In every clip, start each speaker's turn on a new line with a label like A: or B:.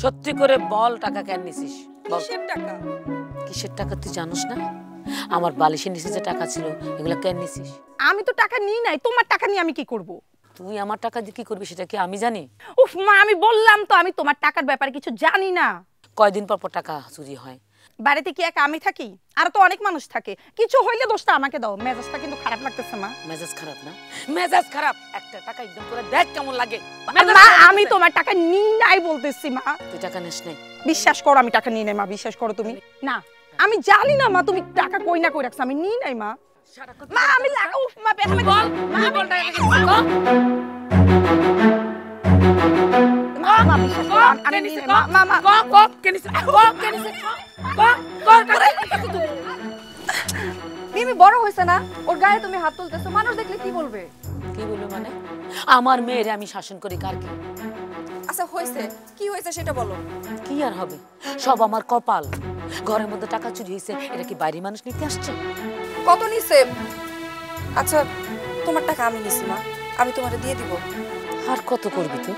A: সত্যি করে বল, টাকা কেন নিছিস?
B: কিসের টাকা?
A: কিসের টাকা তুই জানোস না? আমার বালিশের নিচে যে টাকা ছিল এগুলো কেন নিছিস?
B: আমি তো টাকা নিই নাই, তোমার টাকা নিয়ে আমি কি করব?
A: তুই আমার টাকা দিয়ে কি করবি সেটা কি আমি জানি?
B: উফ মা, আমি বললাম তো আমি তোমার টাকার ব্যাপারে কিছু জানি না।
A: কয়দিন পর পর টাকা চুরি হয়?
B: বাড়িতে কি একা আমি থাকি? আর তো অনেক মানুষ থাকে, কিছু হইলে দোষটা আমাকে দাও। মেজাজটা কিন্তু খারাপ লাগতেছে মা।
A: মেজাজ খারাপ না? মেজাজ খারাপ? একটা টাকা একদম করে দেখ কেমন লাগে।
B: মা আমি তোমার টাকা নিই নাই বলতেছি মা।
A: তুই টাকা নিস নাই?
B: বিশ্বাস করো আমি টাকা নিই নাই মা, বিশ্বাস করো তুমি। না আমি জানি না মা তুমি টাকা কই না কই রাখছ, আমি নিই নাই মা। মা আমি উফ মা ব্যথা লাগে।
A: বল,
B: মা
A: বল টাকা নিছিস কো?
B: মা বিশ্বাস করো আমি নিই নাই মা। মা
A: কো কো কেন নিছিস? কো কেন নিছিস? কো কো টাকা তুই।
C: মিমি বড় হইছে না, ওর গায়ে তুমি হাত তুলতেছো, মানুষ দেখলে কি বলবে?
A: কি বলবো মানে? আমার মেয়েরে আমি শাসন করি কার কি?
C: আচ্ছা হইছে, কি হইছে সেটা বলো।
A: কি আর হবে, সব আমার কপাল। ঘরের মধ্যে টাকা চুরি হয়েছে, এটা কি বাইরে মানুষ নিতে আসছে?
C: কত নিছে? আচ্ছা তোমার টাকা আমি নিছি মা, আমি তোমারে দিয়ে দিব।
A: আর কত করবি তুই?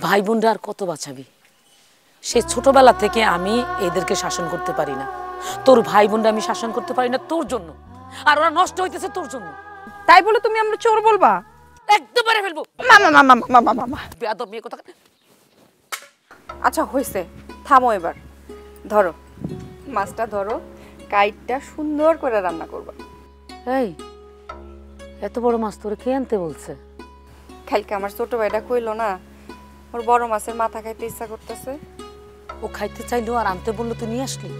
A: ভাই বোনরা আর কত বাঁচাবি? সে ছোটবেলা থেকে আমি এদেরকে শাসন করতে পারি না। তোর ভাই বোনরা আমি শাসন করতে পারি না তোর জন্য, আর ওরা নষ্ট হইতেছে তোর জন্য।
B: তাই বলে তুমি আমরা চোর বলবা?
A: একদম মেরে ফেলবো।
B: মামা মামা মামা মামা
A: বেয়াদব মেয়ে কথা।
C: আচ্ছা হইছে, থামো এবার। ধরো মাছটা, ধরো কাইটটা সুন্দর করে রান্না করবা।
A: এই এত বড় মাছ তোরে কে আনতে বলছে?
C: কালকে আমার ছোট ভাইটা কইলো না, ওর বড় মাছের মাথা খাইতে ইচ্ছা করতেছে।
A: ও খাইতে চাইলো আর আনতে বললো, তুই নিয়ে আসলি?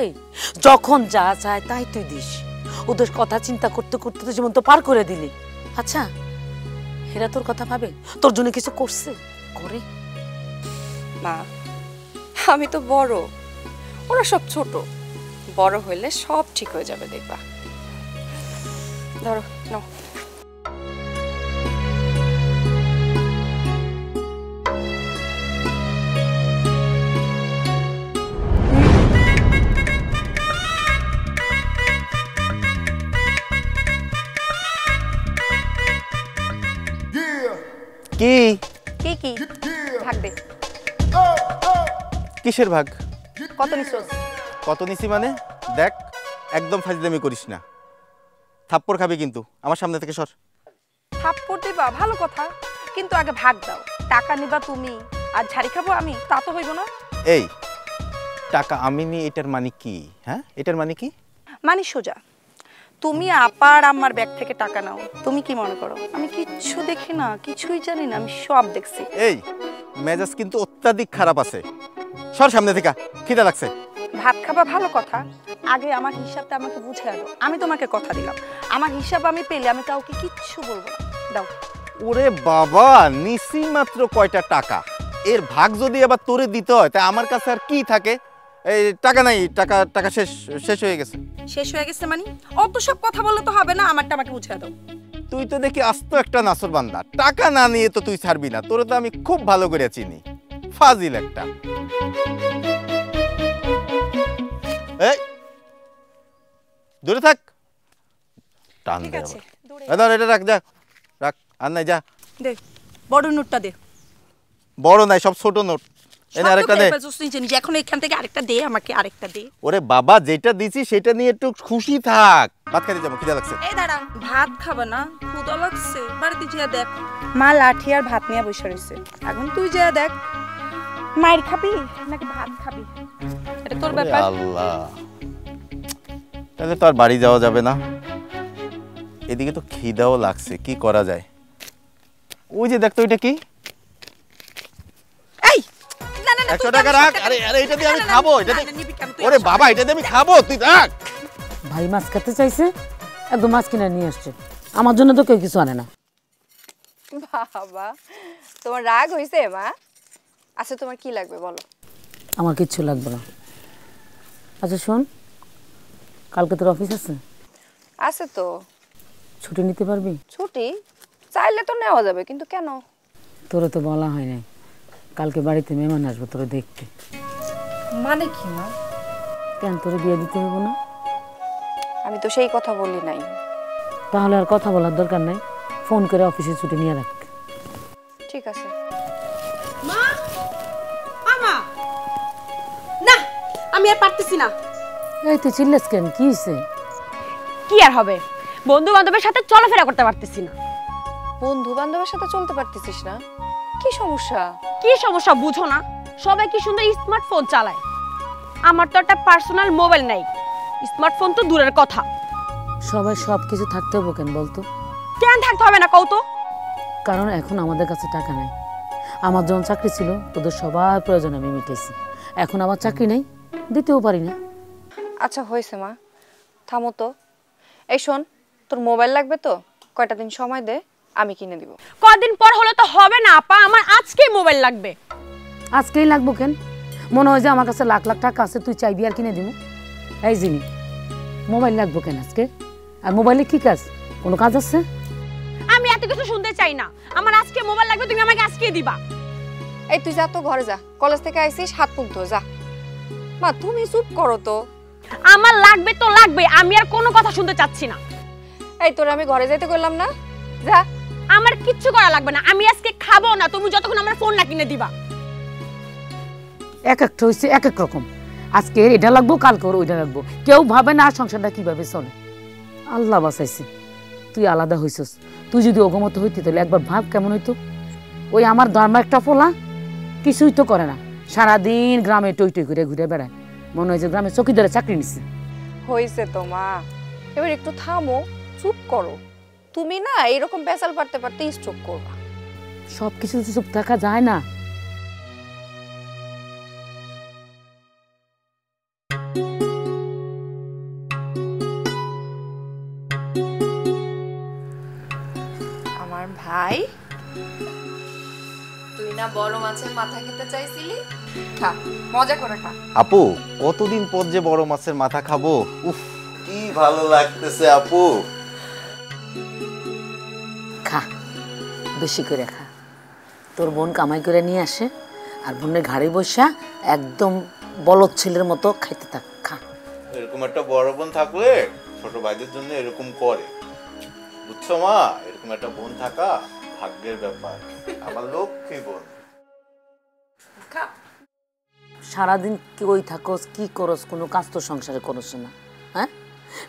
A: এই যখন যা চায় তাই তুই দিস। ওদের কথা চিন্তা করতে করতে তো যেমন তো পার করে দিলি। আচ্ছা এরা তোর কথা ভাবে? তোর জন্য কিছু করছে? করে
C: মা আমি তো বড়, ওরা সব ছোট। বড় হইলে সব ঠিক হয়ে যাবে, দেখবা। ধরো নাও।
D: কি
B: কি কি ভাগ দে।
D: কিসের ভাগ?
B: কত নিছস?
D: কত নিছি মানে? দেখ একদম ফাজলামি করিস না, থাপ্পড় খাবি কিন্তু। আমার সামনে থেকে সর।
B: থাপ্পড় দিবা ভালো কথা, কিন্তু আগে ভাগ দাও। টাকা নিবা তুমি আর ঝাড়ি খাবো আমি, তা তো হইব না।
D: এই টাকা আমি নি, এটার মানে কি? হ্যাঁ এটার মানে কি?
B: মানে সোজা, তুমি আপার আমার ব্যাগ থেকে টাকা নাও। তুমি কি মনে করো আমি কিচ্ছু দেখি না, কিছুই জানি না? আমি সব দেখছি।
D: এই মেজাজ কিন্তু অত্যাধিক খারাপ আছে, সর সামনে থেকে, খিদে লাগছে।
B: ভাত খাবা ভালো কথা, আগে আমার হিসাবটা আমাকে বুঝে আনো। আমি তোমাকে কথা দিলাম, আমার হিসাব আমি পেলে আমি কাউকে কিচ্ছু বলবো না। দাও।
D: ওরে বাবা, নিছি মাত্র কয়টা টাকা, এর ভাগ যদি আবার তোরে দিতে হয় তা আমার কাছে আর কি থাকে? এই টাকা নাই, টাকা টাকা শেষ শেষ হয়ে গেছে।
B: শেষ হয়ে গেছে মানে? অত সব কথা বললে তো হবে না, আমারটা আমাকে বুঝে দাও।
D: তুই তো দেখি আস্ত একটা নাসর বান্দা, টাকা না নিয়ে তো তুই ছাড়বি না। তোরে তো আমি খুব ভালো করে চিনি, ফাজিল একটা। এই দূরে থাক, টান দে আবার। ধর এটা রাখ, যা রাখ, আর নাই যা।
B: দে বড় নোটটা দে।
D: বড় নাই, সব ছোট নোট। এনে আরেকটা দে।
B: এখন এখান থেকে আরেকটা দে, আমাকে আরেকটা দে।
D: ওরে বাবা, যেটা দিছি সেটা নিয়ে একটু খুশি থাক। ভাত খেতে যাবো, খিদে লাগছে।
B: এই দাঁড়া, ভাত খাবা না? ক্ষুধা লাগছে, বাড়িতে যা দেখ মা লাঠি আর ভাত নিয়ে বসে রয়েছে। এখন তুই যা দেখ, মায়ের খাবি নাকি ভাত খাবি, এটা তোর ব্যাপার।
D: আল্লাহ, তাহলে তো আর বাড়ি যাওয়া যাবে না। এদিকে তো খিদাও লাগছে, কি করা যায়? ওই যে দেখতো, ওইটা কি?
B: এই না না না,
D: 100 টাকা রাখ। আরে আরে এটা দিয়ে আমি খাবো, এটা দিয়ে। ওরে বাবা, এটা দিয়ে আমি খাবো, তুই রাখ।
A: ভাই মাছ খেতে চাইছে, একদম মাছ কিনে নিয়ে আসছে। আমার জন্য তো কেউ কিছু আনে না।
C: বাবা তোমার রাগ হইছে মা? আচ্ছা তোমার কি লাগবে বলো।
A: আমার কিচ্ছু লাগবে না। আচ্ছা শোন, কালকে তোর অফিস আছে?
C: আছে তো।
A: ছুটি নিতে পারবি?
C: ছুটি চাইলে তো নেওয়া যাবে, কিন্তু কেন?
A: তোরে তো বলা হয় নাই, কালকে বাড়িতে মেহমান আসবো তোরে দেখতে।
C: মানে কি মা?
A: কেন তোরে বিয়ে দিতে হবে না?
C: আমি তো সেই কথা বলি নাই।
A: তাহলে আর কথা বলার দরকার নাই, ফোন করে অফিসে ছুটি নিয়ে রাখ।
C: ঠিক আছে।
B: মা
E: আমি আর পারতেছি না।
A: এই তুই চিল্লাস কেন, কি হয়েছে?
E: কি আর হবে, বন্ধু বান্ধবের সাথে চলাফেরা করতে পারতেছি না।
C: বন্ধু বান্ধবের সাথে চলতে পারতেছিস না? কি সমস্যা?
E: কি সমস্যা বুঝো না? সবাই কি সুন্দর স্মার্টফোন চালায়, আমার তো একটা পার্সোনাল মোবাইল নাই, স্মার্টফোন তো দূরের কথা।
A: সবাই সব কিছু থাকতে হবে কেন বলতো?
E: কেন থাকতে হবে না কও তো?
A: কারণ এখন আমাদের কাছে টাকা নাই। আমার যখন চাকরি ছিল তোদের সবার প্রয়োজন আমি মিটেছি, এখন আমার চাকরি নেই, দিতেও পারি না।
C: আচ্ছা হয়েছে মা, থামো তো। এই শোন, তোর মোবাইল লাগবে তো কয়টা দিন সময় দে, আমি কিনে দিব।
E: কদিন পর হলে তো হবে না আপা, আমার আজকেই মোবাইল লাগবে।
A: আজকেই লাগবো কেন? মনে হয় যে আমার কাছে লাখ লাখ টাকা আছে, তুই চাইবি আর কিনে দিব? এই জিনি, মোবাইল লাগবো কেন আজকে? আর মোবাইলে কি কাজ? কোনো কাজ আছে?
E: আমি এত কিছু শুনতে চাই না, আমার আজকে মোবাইল লাগবে, তুমি আমাকে আজকেই দিবা।
C: এই তুই যা তো ঘরে যা, কলেজ থেকে আইছিস, হাত মুখ ধো যা। মা তুমি চুপ করো তো।
E: আমার লাগবে তো লাগবে, আমি আর কোনো কথা শুনতে চাচ্ছি না।
C: এই তোর আমি ঘরে যাইতে কইলাম না, যা।
E: আমার কিচ্ছু করা লাগবে না, আমি আজকে খাবো না তুমি যতক্ষণ আমার ফোন না কিনে দিবা।
A: এক একটা হয়েছে এক এক রকম, আজকে এটা লাগবো, কালকে ওইটা লাগবো, কেউ ভাবে না সংসারটা কিভাবে চলে। আল্লাহ বাঁচাইছে, তুই আলাদা হইছস। তুই যদি অগমত হইতি তাহলে একবার ভাব কেমন হইতো। ওই আমার ধর্ম একটা ফোলা কিছুই তো করে না, সারাদিন গ্রামে টই টই করে ঘুরে বেড়ায়, মনে হয় যে গ্রামে চকিদারে চাকরি নিচ্ছে।
C: হয়েছে তো মা, এবার একটু থামো, চুপ করো। তুমি না এরকম পেঁচাল পারতে পারতে স্ট্রোক করবা।
A: সব কিছু চুপ থাকা যায় না।
C: আমার ভাই, তুই না বড় মাছের মাথা খেতে চাইছিলি, খা, মজা করে খা।
D: আপু কতদিন পর যে বড় মাছের মাথা খাবো, উফ কি ভালো লাগতেছে আপু।
A: খা, বেশি করে খা। তোর বোন কামাই করে নিয়ে আসে, আর বোনের ঘাড়ে বসা একদম বলদ ছেলের মতো খাইতে থাক, খা।
D: এরকম একটা বড় বোন থাকলে ছোট ভাইদের জন্য এরকম করে, বুঝছো মা? এরকম একটা বোন থাকা ভাগ্যের ব্যাপার, আমার লক্ষ্মী বোন।
A: সারাদিন কই থাকস, কি করস, কোনো কাজ তো সংসারে করস না। হ্যাঁ,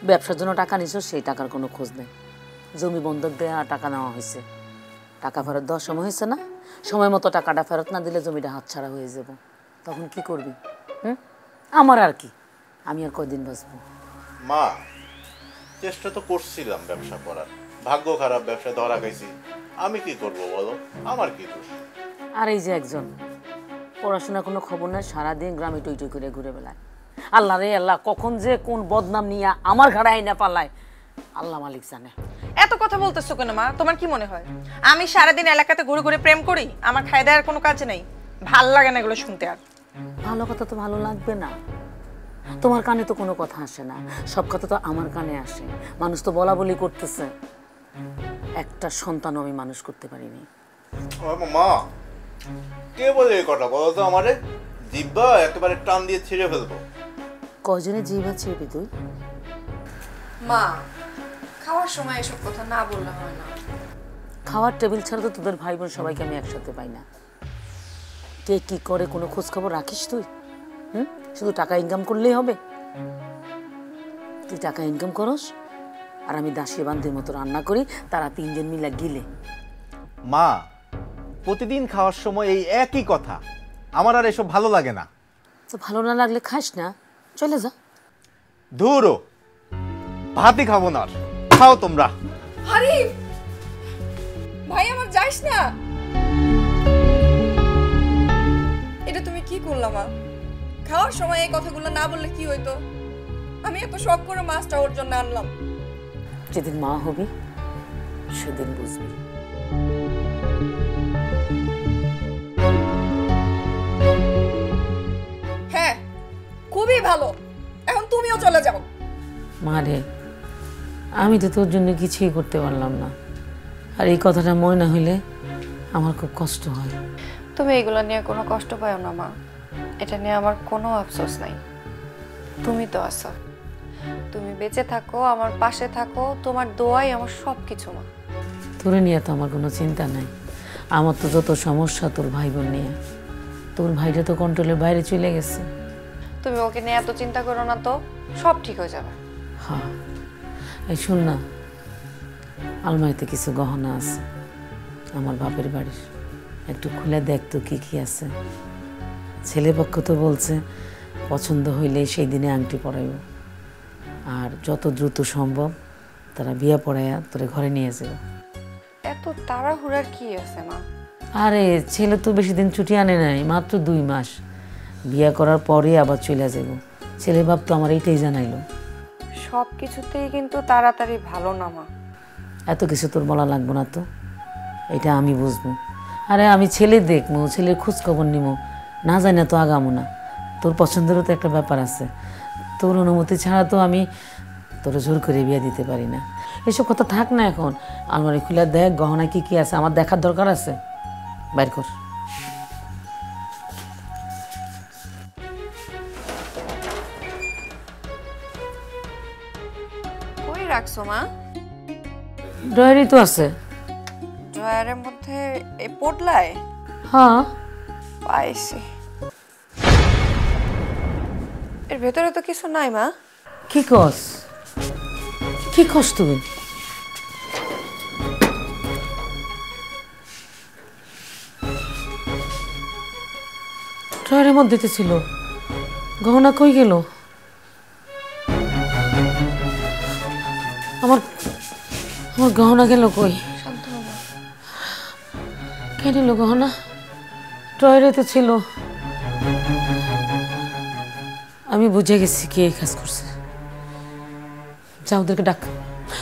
A: ব্যবসার জন্য টাকা নিছ, সেই টাকার কোনো খোঁজ নেই। জমি বন্ধক দেওয়া টাকা নেওয়া হয়েছে, টাকা ফেরত দেওয়ার সময় হয়েছে না, সময় মতো টাকাটা ফেরত না দিলে জমিটা হাতছাড়া হয়ে যাব, তখন কি করবি? আমার আর কি, আমি আর কয়দিন বাঁচবো?
D: মা চেষ্টা তো করছিলাম ব্যবসা করার, ভাগ্য খারাপ, ব্যবসা ধরা খাইছি, আমি কি করব বলো, আমার কি দোষ?
A: আর এই যে একজন পড়াশোনার কোনো খবর নাই, সারাদিন গ্রামে টই টই করে ঘুরে বেড়ায়। আল্লাহ রে আল্লাহ, কখন যে কোন বদনাম নিয়ে আমার ঘাড়ে আইনা পালায় আল্লাহ মালিক জানে।
B: এত কথা বলতেছো কেন মা? তোমার কি মনে হয় আমি সারাদিন এলাকাতে ঘুরে ঘুরে প্রেম করি? আমার খাই দেওয়ার কোনো কাজ নেই? ভাল লাগে না এগুলো শুনতে। আর
A: ভালো কথা তো ভালো লাগবে না, তোমার কানে তো কোনো কথা আসে না, সব কথা তো আমার কানে আসে। মানুষ তো বলা বলি করতেছে, একটা সন্তান আমি মানুষ করতে পারিনি।
D: মা কে বলে এই কথা বলো তো আমারে? জিব্বা একেবারে টান দিয়ে ছিঁড়ে ফেলবো।
A: কয়জনে জিভা ছিড়বি তুই?
C: মা খাওয়ার সময় এসব কথা না বললে হয় না।
A: খাওয়ার টেবিল ছাড়া তো তোদের ভাই বোন সবাইকে আমি একসাথে পাই না। কে কি করে কোনো খোঁজ খবর রাখিস তুই? শুধু টাকা ইনকাম করলেই হবে? তুই টাকা ইনকাম করস আর আমি দাসী বান্ধের মতো রান্না করি, তারা তিনজন মিলা গিলে।
D: মা প্রতিদিন খাওয়ার সময় এই একই কথা, আমার আর এসব ভালো লাগে না।
A: তো ভালো না লাগলে খাস না, চলে যা।
D: ধুরো, ভাতই খাবো না, খাও তোমরা।
C: আরে ভাই আমার যাস না, এটা তুমি কি করলা মা? খাওয়ার সময় এই কথাগুলো না বললে কি হইতো? আমি এত শখ করে মাছটা ওর জন্য আনলাম।
A: যেদিন মা হবি সেদিন বুঝবি।
C: হ্যাঁ খুবই ভালো, এখন তুমিও চলে যাও।
A: মা রে, আমি তো তোর জন্য কিছুই করতে পারলাম না, আর এই কথাটা মনে না হইলে আমার খুব কষ্ট হয়।
C: তুমি এগুলো নিয়ে কোনো কষ্ট পাও না মা, এটা নিয়ে আমার কোনো আফসোস নাই। তুমি তো আছো, তুমি বেঁচে থাকো, আমার পাশে থাকো, তোমার দোয়াই আমার সব কিছু মা।
A: তোরে নিয়ে তো আমার কোনো চিন্তা নাই, আমার তো যত সমস্যা তোর ভাই বোন নিয়ে। তোর ভাইটা তো কন্ট্রোলের বাইরে চলে গেছে।
C: তুমি ওকে নিয়ে এত চিন্তা করো না তো, সব ঠিক হয়ে যাবে।
A: হ্যাঁ, এই শোন না, আলমারিতে কিছু গহনা আছে আমার বাপের বাড়ির, একটু খুলে দেখ তো কি কি আছে। ছেলেপক্ষ তো বলছে পছন্দ হইলে সেই দিনে আংটি পরাইব, আর যত দ্রুত সম্ভব তারা বিয়ে পড়াইয়া তোরে ঘরে নিয়ে যাবে।
C: এত তাড়াহুড়ার কি আছে মা?
A: আরে ছেলে তো বেশি দিন ছুটি আনে নাই, মাত্র 2 মাস। বিয়ে করার পরে আবার চলে যাব। ছেলে বাপ তো আমার এইটাই জানাইলো।
C: সব কিছুতেই কিন্তু তাড়াতাড়ি ভালো না মা।
A: এত কিছু তোর বলা লাগবো না তো, এটা আমি বুঝবো। আরে আমি ছেলে দেখবো, ছেলের খোঁজ খবর নিবো, না জানি না তো আগামো না। তোর পছন্দেরও তো একটা ব্যাপার আছে, তোর অনুমতি ছাড়া তো আমি তোর জোর করে বিয়ে দিতে পারি না। এসব কথা থাক না এখন, আলমারি খুলে দেখ গহনা কি কি আছে, আমার দেখার দরকার আছে। বাইর কর।
C: কই রাখছো মা?
A: ডয়ারি তো আছে।
C: ড্রয়ারের মধ্যে এই পোটলায়?
A: হ্যাঁ।
C: পাইছি। এর ভেতরে তো কিছু নাই মা।
A: কি কস? কি কস তুমি? ড্রয়ারের মধ্যে তো ছিল, গহনা কই গেল? আমার আমার গহনা গেল কই?
C: শান্ত হও মা।
A: কে নিল গহনা? ড্রয়ারে তো ছিল। আমি বুঝে গেছি কে এই কাজ করছে। যা ওদেরকে ডাক,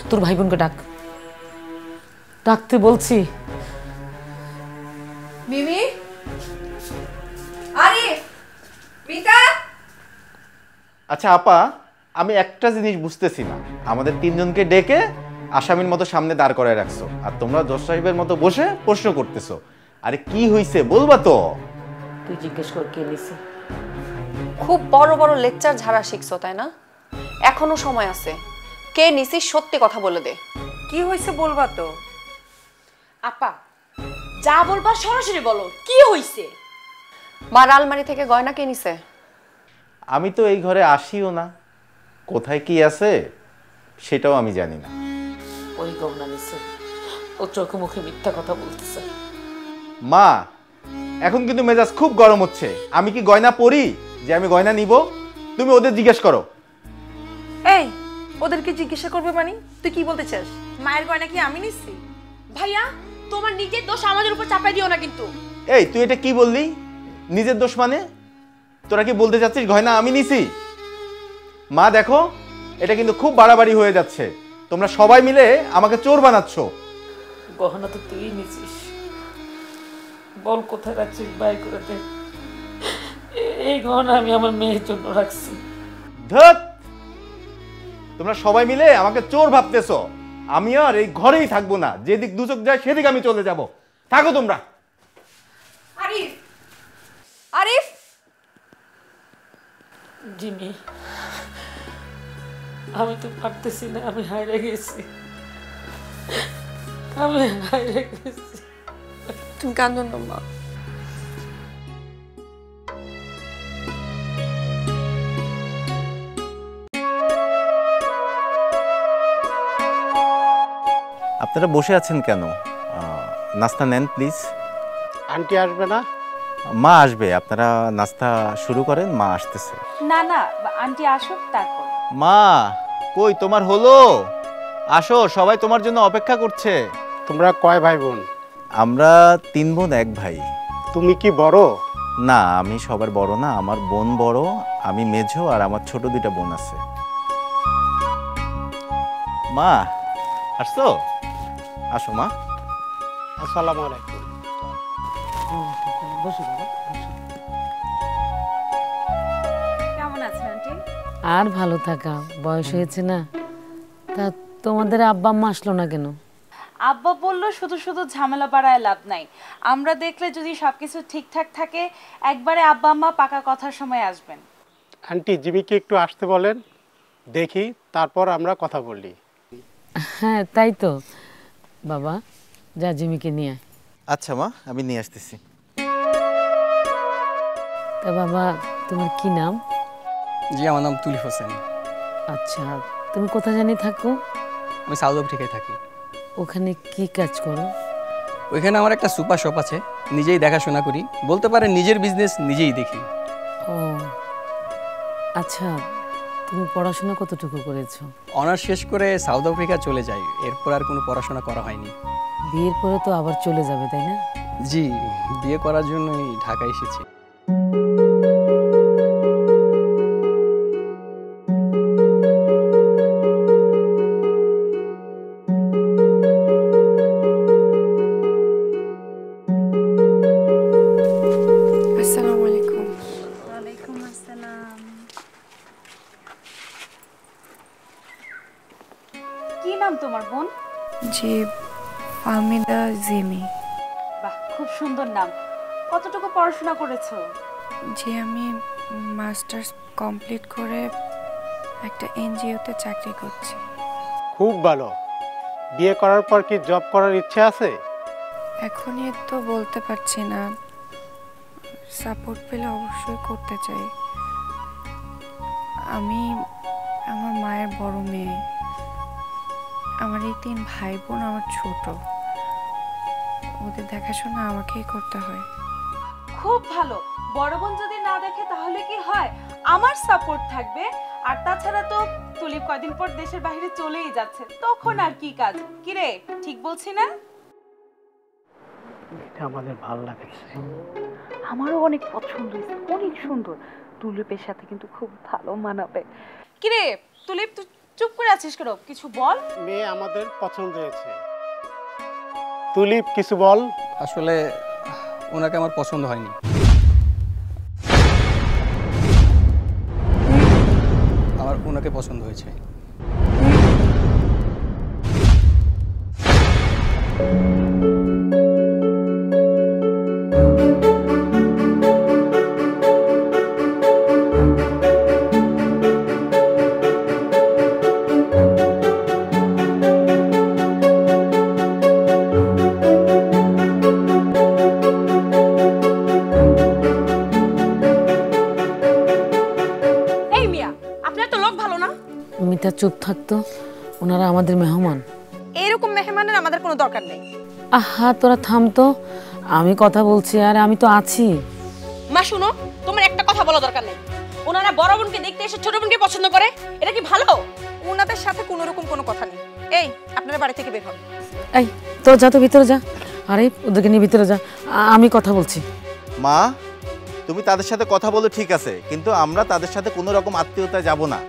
A: তোর ভাই বোনকে ডাক, ডাকতে বলছি।
C: মিমি, আরিফ, মিতা।
D: আচ্ছা আপা, আমি একটা জিনিস বুঝতেছি না, আমাদের 3 জনকে ডেকে আসামির মতো সামনে দাঁড় করায় রাখছো, আর তোমরা জজ সাহেবের মতো বসে প্রশ্ন করতেছো। আরে কি হইছে বলবা তো?
A: তুই জিজ্ঞেস কর কে নিছে।
C: খুব বড় বড় লেকচার ঝাড়া শিখছো তাই না? এখনো সময় আছে, কে নিছিস সত্যি কথা বলে দে।
B: কি হয়েছে বলবা তো?
E: আপা যা বলবা সরাসরি বলো, কি হইছে?
C: মার আলমারি থেকে গয়না কে নিছে?
D: আমি তো এই ঘরে আসিও না, কোথায় কি আছে সেটাও আমি জানি না।
A: ওই গহনা নিছে, ও চোখে মুখে মিথ্যা কথা বলতেছে।
D: মা, এখন কিন্তু মেজাজ খুব গরম হচ্ছে। আমি কি গয়না পরি যে আমি গয়না নিব? তুমি ওদের জিজ্ঞেস করো।
B: এই, ওদেরকে জিজ্ঞাসা করবে মানে? তুই কি বলতে চাস? মায়ের গয়না কি আমি নিচ্ছি?
E: ভাইয়া তোমার নিজের দোষ আমাদের উপর চাপাই দিও না কিন্তু।
D: এই তুই এটা কি বললি? নিজের দোষ মানে? তোরা কি বলতে চাচ্ছিস গয়না আমি নিছি? মা দেখো, এটা কিন্তু খুব বাড়াবাড়ি হয়ে যাচ্ছে। তোমরা সবাই মিলে আমাকে চোর বানাচ্ছ।
A: গহনা তো তুই নিছিস, বল কোথায় রাখছিস, বাই করে দে। এই গহনা আমি আমার মেয়ের জন্য রাখছি।
D: ধত, তোমরা সবাই মিলে আমাকে চোর ভাবতেছো। আমি আর এই ঘরেই থাকবো না, যেদিক দু চোখ যায় সেদিক আমি চলে যাব। থাকো তোমরা।
C: আরিফ, আরিফ।
A: জিমি, আমি তো পারতেছি না, আমি হারিয়ে গেছি, আমি হারিয়ে গেছি।
C: তুমি কাঁদো না মা।
D: আপনারা বসে আছেন কেন? নাস্তা নেন প্লিজ।
F: আন্টি আসবে না?
D: মা আসবে, আপনারা নাস্তা শুরু করেন, মা আসতেছে।
B: না না, আন্টি আসুক তারপর।
D: মা কই তোমার হলো? আসো, সবাই তোমার জন্য অপেক্ষা করছে।
F: তোমরা কয় ভাই বোন?
D: আমরা 3 বোন 1 ভাই।
F: তুমি কি বড়?
D: না, আমি সবার বড় না, আমার বোন বড়, আমি মেঝো, আর আমার ছোট 2টা বোন আছে। মা আসছো? আসো মা।
F: আসসালামু আলাইকুম।
A: বসো বাবা, বসো।
B: কেমন আছেন আন্টি?
A: আর ভালো থাকা, বয়স হয়েছে না। তা তোমাদের আব্বা আম্মা আসলো না কেন?
G: আব্বা বলল শুধু শুধু ঝামেলা বাড়ায় লাভ নাই, আমরা দেখলে যদি সবকিছু ঠিকঠাক থাকে একবারে আব্বা আম্মা পাকা কথার সময় আসবেন।
F: আন্টি জিমিকে একটু আসতে বলেন, দেখি তারপর আমরা কথা বলি।
A: হ্যাঁ তাই তো। বাবা যা জিমিকে নিয়ে আয়।
D: আচ্ছা মা, আমি নিয়ে আসতেছি।
A: তা বাবা তোমার কি নাম?
H: জি, আমার নাম তুলিফ হোসেন।
A: আচ্ছা, তুমি কোথায় জানি থাকো?
H: আমি সাউথ আফ্রিকায় থাকি।
A: ওখানে কি কাজ করো?
H: ওইখানে আমার একটা সুপার শপ আছে, নিজেই দেখাশোনা করি, বলতে পারেন নিজের বিজনেস নিজেই দেখি।
A: ও আচ্ছা, তুমি পড়াশোনা কতটুকু করেছো?
H: অনার্স শেষ করে সাউথ আফ্রিকা চলে যাই, এরপর আর কোনো পড়াশোনা করা হয়নি।
A: বিয়ের পরে তো আবার চলে যাবে, তাই না?
H: জি, বিয়ে করার জন্যই ঢাকায় এসেছি।
C: আসসালামু আলাইকুম।
G: ওয়ালাইকুম আসসালাম। কি নাম তোমার বোন?
C: জি, ফাহমিদা জিমি।
G: বাহ, খুব সুন্দর নাম। কতটুকু পড়াশোনা করেছো?
C: জি, আমি মাস্টার্স কমপ্লিট করে একটা এনজিওতে চাকরি করছি।
F: খুব ভালো। বিয়ে করার পর কি জব করার ইচ্ছে আছে?
C: এখনই তো বলতে পারছি না, সাপোর্ট পেলে অবশ্যই করতে চাই। আমি আমার মায়ের বড় মেয়ে, আমার এই 3 ভাই বোন আমার ছোট, ওদের দেখাশোনা আমাকেই করতে হয়।
G: খুব ভালো। বড় বোন যদি না দেখে তাহলে কি হয়, আমার সাপোর্ট থাকবে। আর তাছাড়া তো তুলিপ কয়দিন পর দেশের বাইরে চলেই যাচ্ছে, তখন আর কি কাজ? কি রে, ঠিক বলছি না?
F: এটা আমাদের ভালো লাগছে।
G: আমারও অনেক পছন্দ হয়েছে, অনেক সুন্দর। তুলিপের সাথে কিন্তু খুব ভালো মানাবে। কি রে তুলিপ, তুই চুপ করে আছিস কেন? কিছু বল।
F: মেয়ে আমাদের পছন্দ হয়েছে। তুলিপ, কিছু বল।
H: আসলে ওনাকে আমার পছন্দ হয়নি। আমার ওনাকে পছন্দ হয়েছে।
E: এই মিয়া, আপনার তো লোক ভালো না।
A: মিতা চুপ থাকতো, ওনারা আমাদের মেহমান।
B: এরকম মেহমানের আমাদের কোনো দরকার নেই।
A: আহা তোরা থামতো, আমি কথা বলছি আর আমি তো আছি।
E: মা শুনো, তোমার একটা কথা বলা দরকার নেই। ওনারা বড় বোনকে দেখতে এসে ছোট বোনকে পছন্দ করে, এটা কি ভালো?
B: ওনাদের সাথে কোনো রকম কোনো কথা নেই। এই, আপনারা বাড়ি থেকে বের হন।
A: এই তোরা যা তো ভিতরে যা। আরে ওদেরকে নিয়ে ভিতরে যা, আমি কথা বলছি।
D: মা, তুমি তাদের সাথে কথা বলো ঠিক আছে, কিন্তু আমরা তাদের সাথে কোনো রকম আত্মীয়তা যাব না।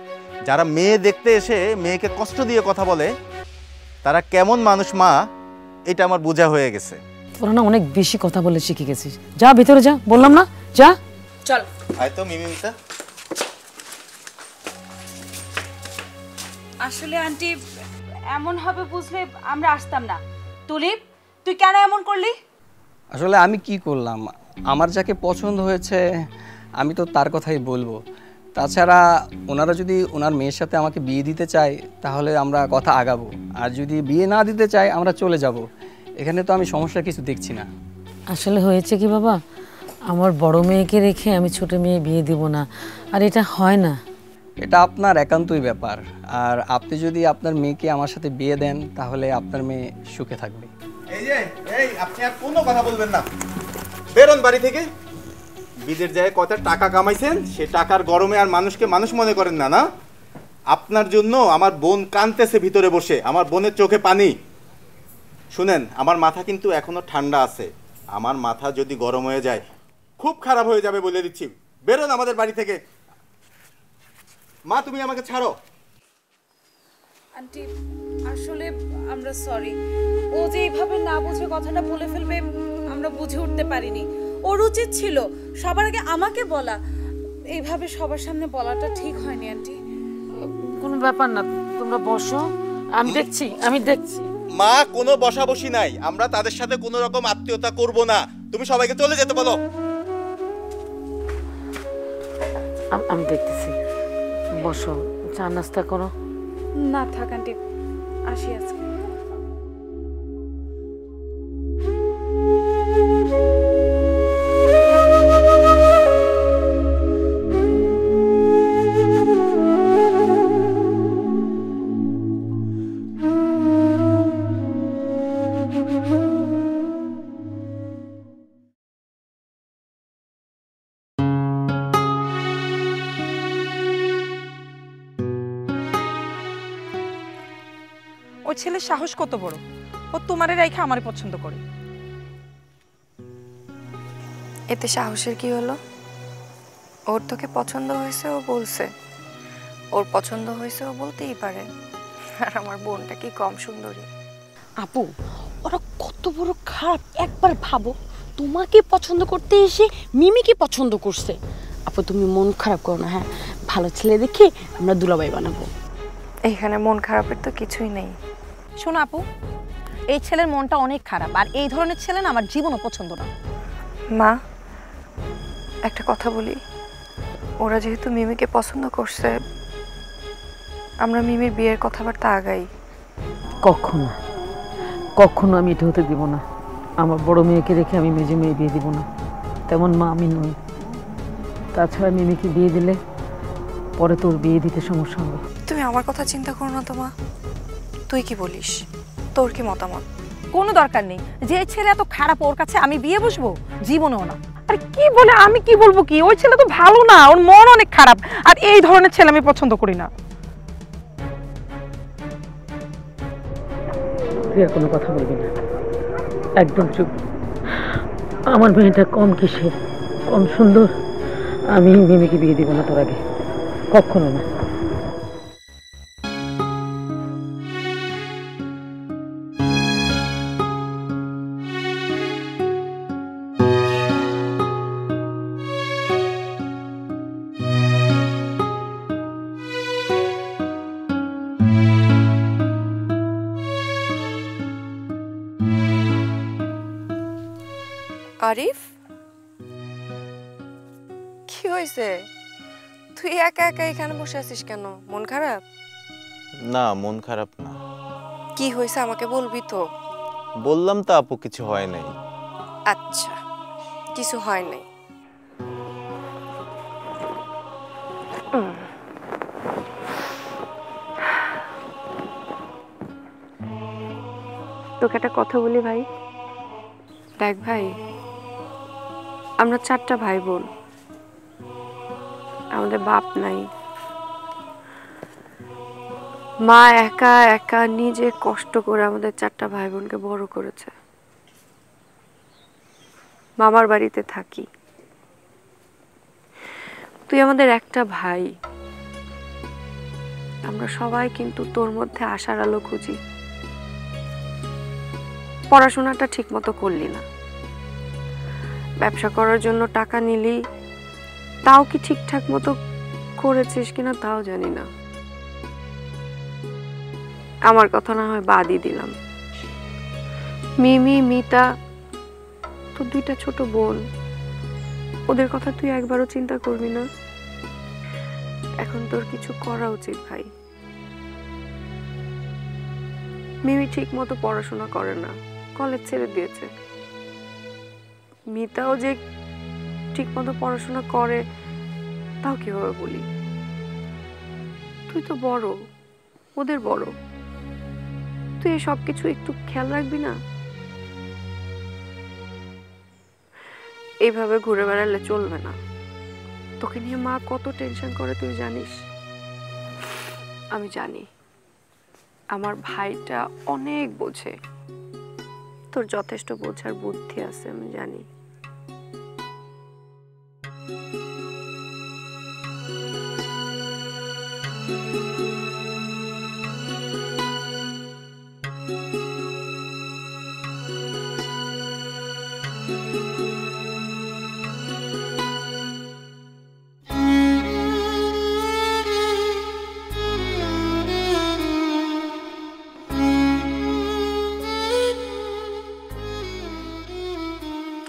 D: যারা মেয়ে দেখতে এসে মেয়েকে কষ্ট দিয়ে কথা বলে, তারা কেমন মানুষ মা, এটা আমার বোঝা হয়ে গেছে।
A: তোরা না অনেক বেশি কথা বলে শিখে গেছিস। যা ভিতরে যা, বললাম না, যা।
E: চল।
D: হয়তো মিমিমিতা
G: আসলে আন্টি, এমন হবে বুঝলে আমরা আসতাম না। তুলিপ, তুই কেন এমন করলি?
H: আসলে আমি কি করলাম? আমার যাকে পছন্দ হয়েছে আমি তো তার কথাই বলবো। তাছাড়া ওনারা যদি ওনার মেয়ের সাথে আমাকে বিয়ে দিতে চায় তাহলে আমরা কথা আগাবো, আর যদি বিয়ে না দিতে চায় আমরা চলে যাব। এখানে তো আমি সমস্যা কিছু দেখছি না।
A: আসলে হয়েছে কি বাবা, আমার বড় মেয়েকে রেখে আমি ছোট মেয়ে বিয়ে দিব না, আর এটা হয় না।
H: এটা আপনার একান্তই ব্যাপার, আর আপনি যদি আপনার মেয়েকে আমার সাথে বিয়ে দেন তাহলে আপনার মেয়ে সুখে থাকবে।
D: এই আপনি আর কোনো কথা বলবেন না, বেরোন বাড়ি থেকে। বিদের জায়গায় কত টাকা কামাইছেন, সে টাকার গরমে আর মানুষকে মানুষ মনে করেন না। না, আপনার জন্য আমার বোন কাঁদতেছে ভিতরে বসে, আমার বোনের চোখে পানি। শুনেন, আমার মাথা কিন্তু এখনো ঠান্ডা আছে। আমার মাথা যদি গরম হয়ে যায় খুব খারাপ হয়ে যাবে বলে দিচ্ছি। বেরোন আমাদের বাড়ি থেকে। মা, তুমি আমাকে ছাড়ো।
G: আন্টি, আসলে আমরা সরি। ও যে এইভাবে না বুঝে কথাটা বলে ফেলবে আমরা বুঝে উঠতে পারিনি। ওর উচিত ছিল সবার আগে আমাকে বলা। এইভাবে সবার সামনে বলাটা ঠিক হয়নি আন্টি।
A: কোনো ব্যাপার না, তোমরা বসো, আমি দেখছি।
D: মা, কোনো বসাবসি নাই, আমরা তাদের সাথে কোনো রকম আত্মীয়তা করব না। তুমি সবাইকে চলে যেতে বলো।
A: আমি দেখতেছি। বসো, চা নাস্তা করো।
G: না থাক আন্টি, আসি আজকে।
B: ওই ছেলের সাহস কত বড়, ও তোমারে রাইখা আমারে পছন্দ করে।
C: এতে সাহসের কি হলো? ওর তোকে পছন্দ হয়েছে, ও বলছে। ওর পছন্দ হয়েছে, ও বলতেই পারে। আর আমার বোনটা কি কম সুন্দরী?
E: আপু ওরা কত বড় খারাপ একবার ভাবো, তোমাকে পছন্দ করতে এসে মিমিকে পছন্দ করছে। আপু তুমি মন খারাপ করো না, হ্যাঁ ভালো ছেলে দেখে আমরা দুলাভাই বানাবো।
C: এইখানে মন খারাপের তো কিছুই নেই।
B: শোনো আপু, এই ছেলের মনটা অনেক খারাপ, আর এই ধরনের ছেলে না আমার জীবনও পছন্দ না।
C: মা, একটা কথা বলি, ওরা যেহেতু মিমিকে পছন্দ করছে, আমরা মিমির বিয়ের কথাবার্তা আগাই।
A: কখনো কখনো আমি এটা হতে দিব না। আমার বড় মেয়েকে রেখে আমি মেজে মেয়ে বিয়ে দিব না, তেমন মা আমি নই। তাছাড়া মিমিকে বিয়ে দিলে পরে তোর বিয়ে দিতে সমস্যা হবে।
C: তুমি আমার কথা চিন্তা করো না তো মা। তুই কি বলিস? তোর কি মতামত?
B: কোনো দরকার নেই, যে ছেলে এত খারাপ ওর কাছে আমি বিয়ে বসবো, জীবনেও না। আর কি বলে, আমি কি বলবো কি, ওই ছেলে তো ভালো না, ওর মন অনেক খারাপ, আর এই ধরনের ছেলে আমি পছন্দ করি না।
A: তুই আর কোনো কথা বলবি না, একদম চুপ। আমার মেয়েটা কম কিসের, কম সুন্দর। আমি মিমিকে বিয়ে দিব না তোর আগে, কখনো না।
C: আরিফ, কি হয়েছে? তুই একা একা এখানে বসে আছিস কেন? মন খারাপ?
D: না, মন খারাপ না।
C: কি হয়েছে আমাকে বলবি তো?
D: বললাম তো আপু, কিছু হয় নাই।
C: আচ্ছা, কিছু হয় নাই। তোকে একটা কথা বলি ভাই। দেখ ভাই, আমরা 4টা ভাই বোন, আমাদের বাপ নাই। মা একা একা নিজে কষ্ট করে আমাদের 4টা ভাই বোনকে বড় করেছে। মামার বাড়িতে থাকি। তুই আমাদের একটা ভাই, আমরা সবাই কিন্তু তোর মধ্যে আশার আলো খুঁজি। পড়াশোনাটা ঠিক মতো করলি না, ব্যবসা করার জন্য টাকা নিলি, তাও কি ঠিকঠাক মতো করেছিস কিনা তাও জানি না। আমার কথা না হয় বাদই দিলাম, মিমি, মিতা, তোর 2টা ছোট বোন, ওদের কথা তুই একবারও চিন্তা করবি না? এখন তোর কিছু করা উচিত ভাই। মিমি ঠিক মতো পড়াশোনা করে না, কলেজ ছেড়ে দিয়েছে। মিতাও যে ঠিক মতো পড়াশোনা করে তাও কিভাবে বলি? তুই তো বড়, ওদের বড়, তুই এই সব কিছু একটু খেয়াল রাখবি না? এইভাবে ঘুরে বেড়ালে চলবে না। তোকে নিয়ে মা কত টেনশন করে তুই জানিস? আমি জানি আমার ভাইটা অনেক বোঝে, তোর যথেষ্ট বোঝার বুদ্ধি আছে, আমি জানি।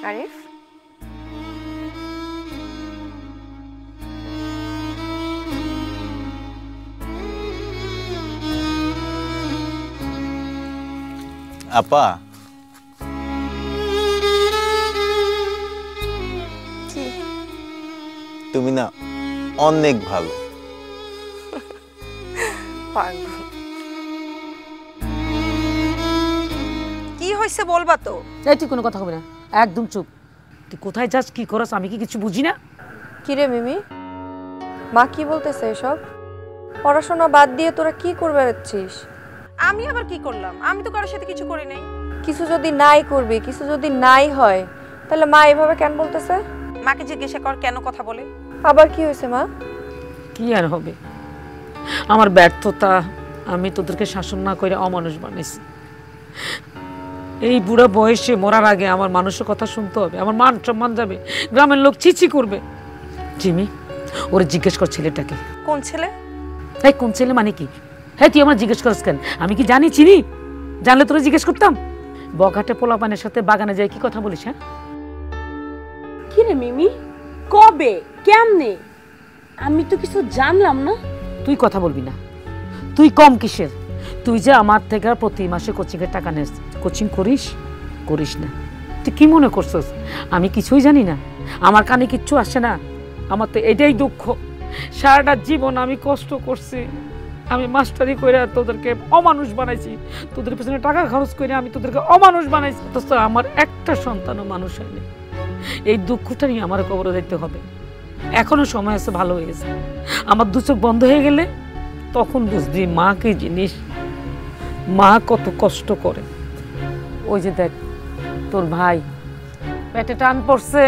C: আরিফ,
D: আপা,
C: কি?
D: তুমি না অনেক ভালো।
C: পাগল।
B: কি হয়েছে বলবা তো?
A: এই তুই কোনো কথা হবে না, একদম চুপ। তুই কোথায় যাস, কি করস, আমি কি কিছু বুঝি না?
C: কি রে মিমি, মা কি বলতেছে এসব? পড়াশোনা বাদ দিয়ে তোরা কি করে বেড়াচ্ছিস?
B: আমি আবার কি করলাম? আমি তো কারোর সাথে কিছু করি নাই।
C: কিছু যদি নাই করবি, কিছু যদি নাই হয়, তাহলে মা এভাবে কেন বলতেছে?
B: মাকে জিজ্ঞাসা কর কেন কথা বলে।
C: আবার কি হয়েছে মা?
A: কি আর হবে, আমার ব্যর্থতা, আমি তোদেরকে শাসন না করে অমানুষ বানাইছি। এই বুড়া বয়সে মরার আগে আমার মানুষের কথা শুনতে হবে, আমার মান সম্মান যাবে, গ্রামের লোক চিচি করবে। জিমি, ওরে জিজ্ঞেস কর ছেলেটাকে।
B: কোন ছেলে?
A: এই কোন ছেলে মানে কি? হ্যাঁ, তুই আমার জিজ্ঞেস করিস কেন? আমি কি জানি, চিনি? জানলে তোরা জিজ্ঞেস করতাম? বঘাটে পোলাপানের সাথে বাগানে যায় কি কথা বলিস? হ্যাঁ,
E: কি রে মিমি, কবে, কেমনে? আমি তো কিছু জানলাম না।
A: তুই কথা বলবি না, তুই কম কিসের? তুই যে আমার থেকে প্রতি মাসে কোচিংয়ের টাকা নিস, কোচিং করিস? করিস না। তুই কি মনে করছিস আমি কিছুই জানি না? আমার কানে কিচ্ছু আসে না? আমার তো এটাই দুঃখ, সারাটা জীবন আমি কষ্ট করছি, আমি মাস্টারি করে তোদেরকে অমানুষ বানাইছি, তোদের পেছনে টাকা খরচ করে আমি তোদেরকে অমানুষ বানাইছি, অথচ আমার একটা সন্তানও মানুষ হয়নি। এই দুঃখটা নিয়ে আমার কবরে যেতে হবে। এখনো সময় আছে, ভালো হয়ে গেছে। আমার দু চোখ বন্ধ হয়ে গেলে তখন বুঝবি মা কি জিনিস, মা কত কষ্ট করে। ওই যে দেখ, তোর ভাই পেটে টান পড়ছে,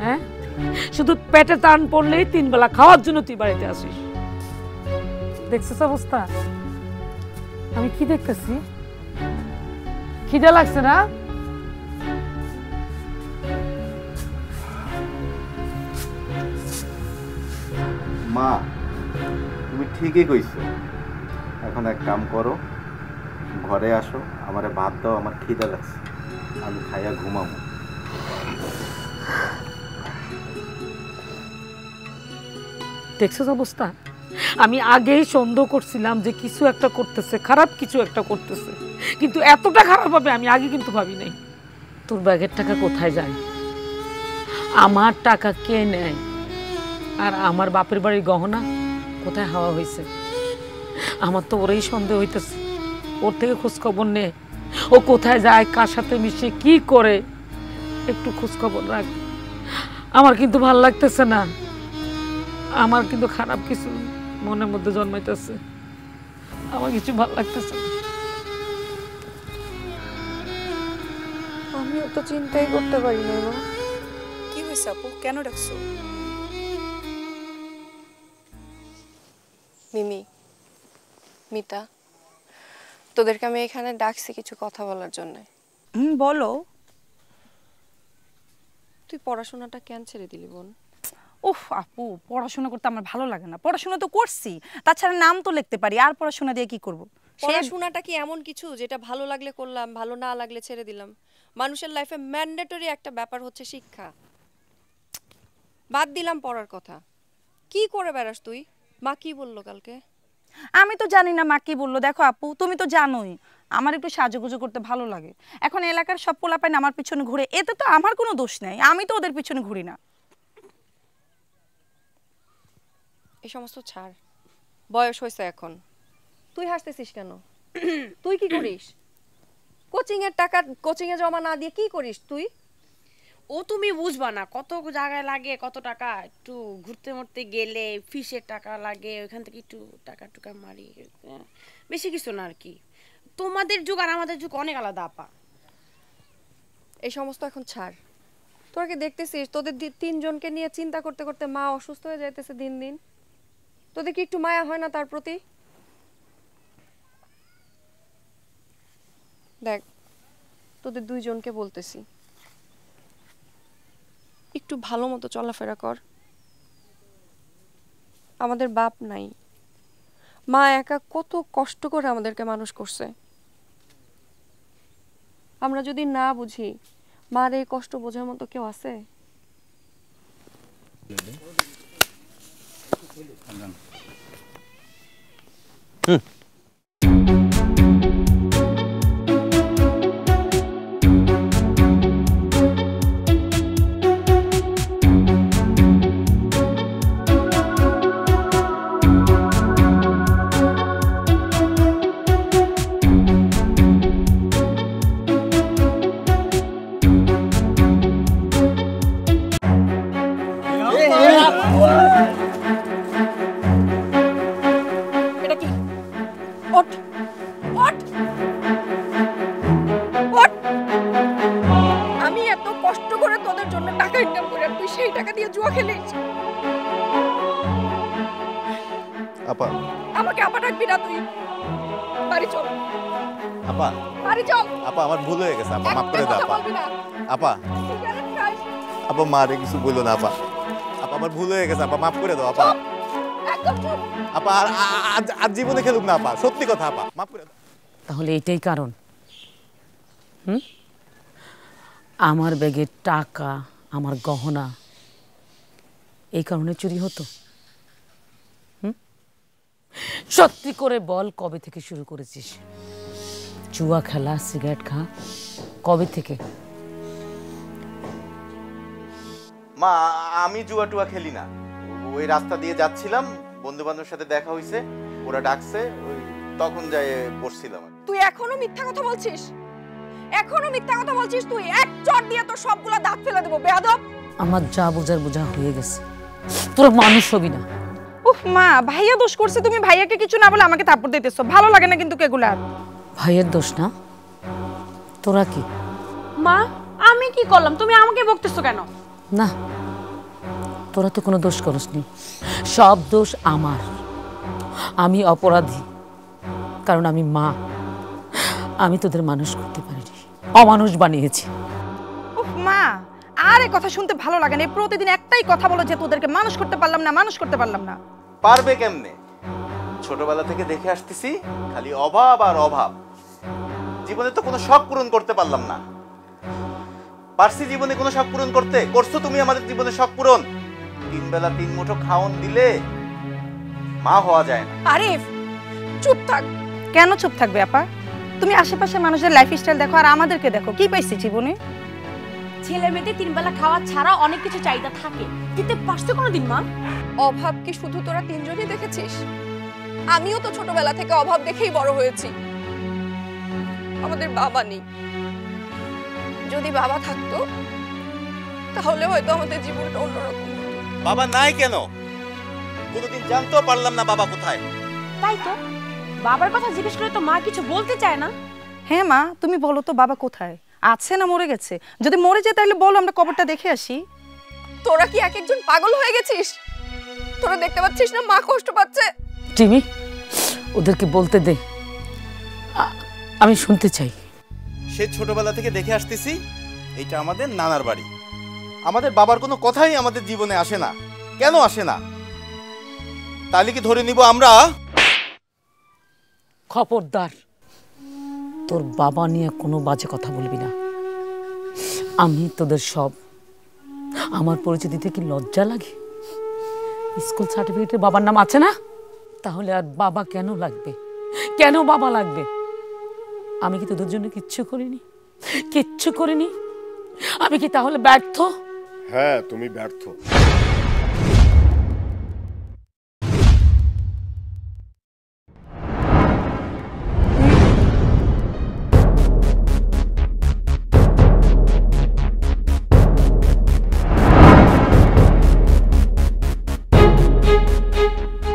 A: হ্যাঁ, শুধু পেটে টান পড়লেই 3 বেলা খাওয়ার জন্য তুই বাড়িতে আসিস। দেখছিস অবস্থা? আমি কি দেখতেছি? খিদে লাগছে না?
D: মা, তুমি ঠিকই কইছো। এখন এক কাম করো, ঘরে আসো, আমারে ভাত দাও, আমার খিদে লাগছে, আমি খাইয়া ঘুমাবো।
A: দেখছিস অবস্থা? আমি আগেই সন্দেহ করছিলাম যে কিছু একটা করতেছে, খারাপ কিছু একটা করতেছে, কিন্তু এতটা খারাপ হবে আমি আগে কিন্তু ভাবি নাই। তোর ব্যাগের টাকা কোথায় যায়? আমার টাকা কে নেয়? আর আমার বাপের বাড়ির গহনা কোথায় হাওয়া হয়েছে? আমার তো ওরেই সন্দেহ হইতেছে। ওর থেকে খোঁজ খবর নে, ও কোথায় যায়, কার সাথে মিশে, কি করে, একটু খোঁজ খবর রাখ। আমার কিন্তু ভাল লাগতেছে না, আমার কিন্তু খারাপ কিছু মনের মধ্যে জন্মাইতেছে, আমার কিছু ভাল লাগতেছে না।
C: আমিও তো চিন্তাই করতে পারি না মা।
B: কি হয়েছে আপু, কেন ডাকছো?
C: মিমি, মিতা, তোদেরকে আমি এখানে ডাকছি কিছু কথা বলার জন্য।
B: বলো।
C: তুই পড়াশোনাটা কেন ছেড়ে দিলি বোন?
B: উফ আপু, পড়াশোনা করতে আমার ভালো লাগে না। পড়াশোনা তো করছি, তাছাড়া নাম তো লিখতে পারি, আর পড়াশোনা দিয়ে কি করব?
C: পড়াশোনাটা কি এমন কিছু যেটা ভালো লাগলে করলাম, ভালো না লাগলে ছেড়ে দিলাম? মানুষের লাইফে ম্যান্ডেটরি একটা ব্যাপার হচ্ছে শিক্ষা। বাদ দিলাম পড়ার কথা, কি করে বেড়াস তুই? মা কি বললো কালকে?
B: আমি তো জানি না মা কি বললো। দেখো আপু, তুমি তো জানোই আমার একটু সাজুগুজু করতে ভালো লাগে। এখন এলাকার সব পোলাপাইন আমার পিছনে ঘুরে, এতে তো আমার কোনো দোষ নাই, আমি তো ওদের পিছনে ঘুরি না।
C: এই সমস্ত ছাড়, বয়স হয়েছে এখন। তুই হাসতেছিস কেন? তুই কি করিস? কোচিং এর টাকা কোচিং এ জমা না দিয়ে কি করিস তুই?
E: ও তুমি বুঝবা না, কত জায়গায় লাগে, কত টাকা, একটু ঘুরতে মরতে গেলে ফিসের টাকা লাগে, ওইখান থেকে একটু টাকা টুকা মারি, বেশি কিছু না আর কি। তোমাদের যুগ আর আমাদের যুগ অনেক আলাদা আপা।
C: এই সমস্ত এখন ছাড়। তোরা কি দেখতেছিস তোদের 3 জনকে নিয়ে চিন্তা করতে করতে মা অসুস্থ হয়ে যাইতেছে দিন দিন? তোদের কি একটু মায়া হয় না তার প্রতি? দেখ, তোদের 2 জনকে বলতেছি, একটু ভালো মতো চলাফেরা কর। আমাদের বাপ নাই, মা একা কত কষ্ট করে আমাদেরকে মানুষ করছে। আমরা যদি না বুঝি, মার এই কষ্ট বোঝার মতো কেউ আছে? বলছিস?
D: আপা
C: আমাকে আপা ডাকবি না তুই। বাড়ি চল,
D: আপা
C: বাড়ি চল।
D: আপা আমার ভুল হয়ে গেছে আপা, মাফ করে দাও
C: কথা
D: আপা।
C: বলবি না।
D: আপা
C: সিগারেট খাস?
D: আপা মারে কিছু বললো না আপা। আপা আমার ভুল হয়ে গেছে আপা, মাফ করে দাও আপা।
C: একদম চুপ।
D: আপা আর জীবনে খেলুক না আপা, সত্যি কথা আপা, মাফ করে দাও।
A: তাহলে এটাই কারণ? আমার ব্যাগের টাকা, আমার গহনা এই কারণে চুরি হতো? সত্যি করে বল, কবে থেকে শুরু করেছিস জুয়া খেলা, সিগারেট খাওয়া? কবে থেকে?
D: মা আমি জুয়া টুয়া খেলি না, ওই রাস্তা দিয়ে যাচ্ছিলাম, বন্ধু বান্ধবের সাথে দেখা হইছে, ওরা ডাকছে, ওই তখন যাই বসছিলাম।
C: তুই এখনো মিথ্যা কথা বলছিস? এখনো মিথ্যা কথা বলছিস তুই? এক চড় দিয়ে তো সবগুলা দাঁত ফেলে দেবো বেয়াদব।
A: আমার যা বোঝার বোঝা হয়ে গেছে, তোর মানুষ হবি না।
B: উফ মা, ভাইয়া দোষ করছে, তুমি ভাইয়াকে কিছু না বলে আমাকে থাপ্পড় দিতেছো। ভালো লাগে না কিন্তু এগুলা।
A: ভাইয়ের দোষ না, তোরা কি?
E: মা আমি কি করলাম? তুমি আমাকে বকতেছো কেন?
A: না, তোরা তো কোনো দোষ করসনি, সব দোষ আমার। আমি অপরাধী, কারণ আমি মা। আমি তোদের মানুষ করতে পারিনি, অমানুষ বানিয়েছি।
B: উফ মা, আর এই কথা শুনতে ভালো লাগে না। প্রতিদিন একটাই কথা বলো যে তোদেরকে মানুষ করতে পারলাম না, মানুষ করতে পারলাম না।
D: পারবে কেমনে? ছোটবেলা থেকে দেখে আসতেছি খালি অভাব আর অভাব। জীবনে তো কোনো শখ পূরণ করতে পারলাম না। পারছি জীবনে কোনো শখ পূরণ করতে? করছো তুমি আমাদের জীবনে শখ পূরণ। 3 বেলা 3 মুঠো খাওন দিলে মা হওয়া যায় না।
C: আরিফ চুপ থাক।
B: কেন চুপ থাকবে আপা? তুমি আশেপাশে মানুষের লাইফস্টাইল দেখো আর আমাদেরকে দেখো, কি পাইছি জীবনে?
E: ছেলে মেয়েদের 3 বেলা খাওয়া ছাড়া অনেক কিছু চাহিদা থাকে, দিতে পারছো কোনোদিন মা?
C: অভাব কি শুধু তোরা তিনজনই দেখেছিস? আমিও তো ছোটবেলা থেকে অভাব দেখেই বড় হয়েছি। আমাদের বাবা নেই, যদি বাবা থাকতো তাহলে হয়তো আমাদের জীবনটা অন্যরকম হতো।
D: বাবা নাই কেন? কোনোদিন জানতেও পারলাম না বাবা কোথায়।
E: তাই তো, বাবার কথা জিজ্ঞেস করে তো মা কিছু বলতে চায় না।
B: হ্যাঁ মা, তুমি বলো তো বাবা কোথায় আছে, না মরে গেছে? যদি মরে যায় তাহলে বলো, আমরা কবরটা দেখে আসি।
C: তোরা কি এক একজন পাগল হয়ে গেছিস? তোরা দেখতে পাচ্ছিস না মা কষ্ট পাচ্ছে?
A: টিমি, ওদেরকে বলতে দে, আমি শুনতে চাই।
D: সে ছোটবেলা থেকে দেখে আসতেছি এইটা আমাদের নানার বাড়ি। আমাদের বাবার কোনো কথাই আমাদের জীবনে আসে না। কেন আসে না? তাহলে কি ধরে নিব আমরা?
A: খবরদার, তোর বাবা নিয়ে কোনো বাজে কথা বলবি না। আমি তোদের সব। আমার পরিচয় দিতে কি লজ্জা লাগে? স্কুল সার্টিফিকেটে বাবার নাম আছে না? তাহলে আর বাবা কেন লাগবে? কেন বাবা লাগবে? আমি কি তোদের জন্য কিচ্ছু করিনি? কিচ্ছু করিনি? আমি কি তাহলে ব্যর্থ?
I: হ্যাঁ, তুমি ব্যর্থ।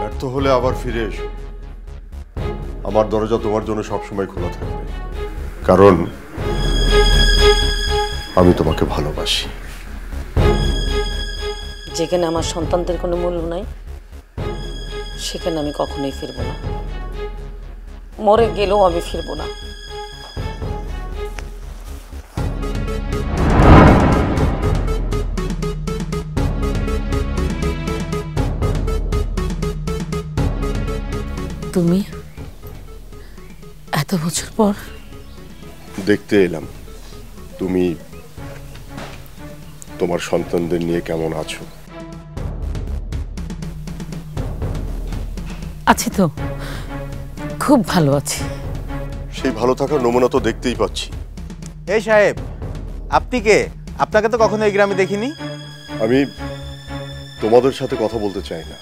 I: ব্যর্থ হলে আবার ফিরে এসো। আমার দরজা তোমার জন্য সবসময় খোলা থাকবে, কারণ আমি তোমাকে ভালোবাসি।
A: যেখানে আমার সন্তানদের কোনো মূল্য নাই, সেখানে আমি কখনোই ফিরবো না। মরে গেলেও আমি ফিরবো না। তুমি এত বছর পর
I: দেখতে এলাম তুমি তোমার সন্তানদের নিয়ে কেমন আছো।
A: আছি তো, খুব ভালো আছি।
I: সেই ভালো থাকার নমুনা তো দেখতেই পাচ্ছি।
D: এই সাহেব, আপনি কে? আপনাকে তো কখনো এই গ্রামে দেখিনি।
I: আমি তোমাদের সাথে কথা বলতে চাই না।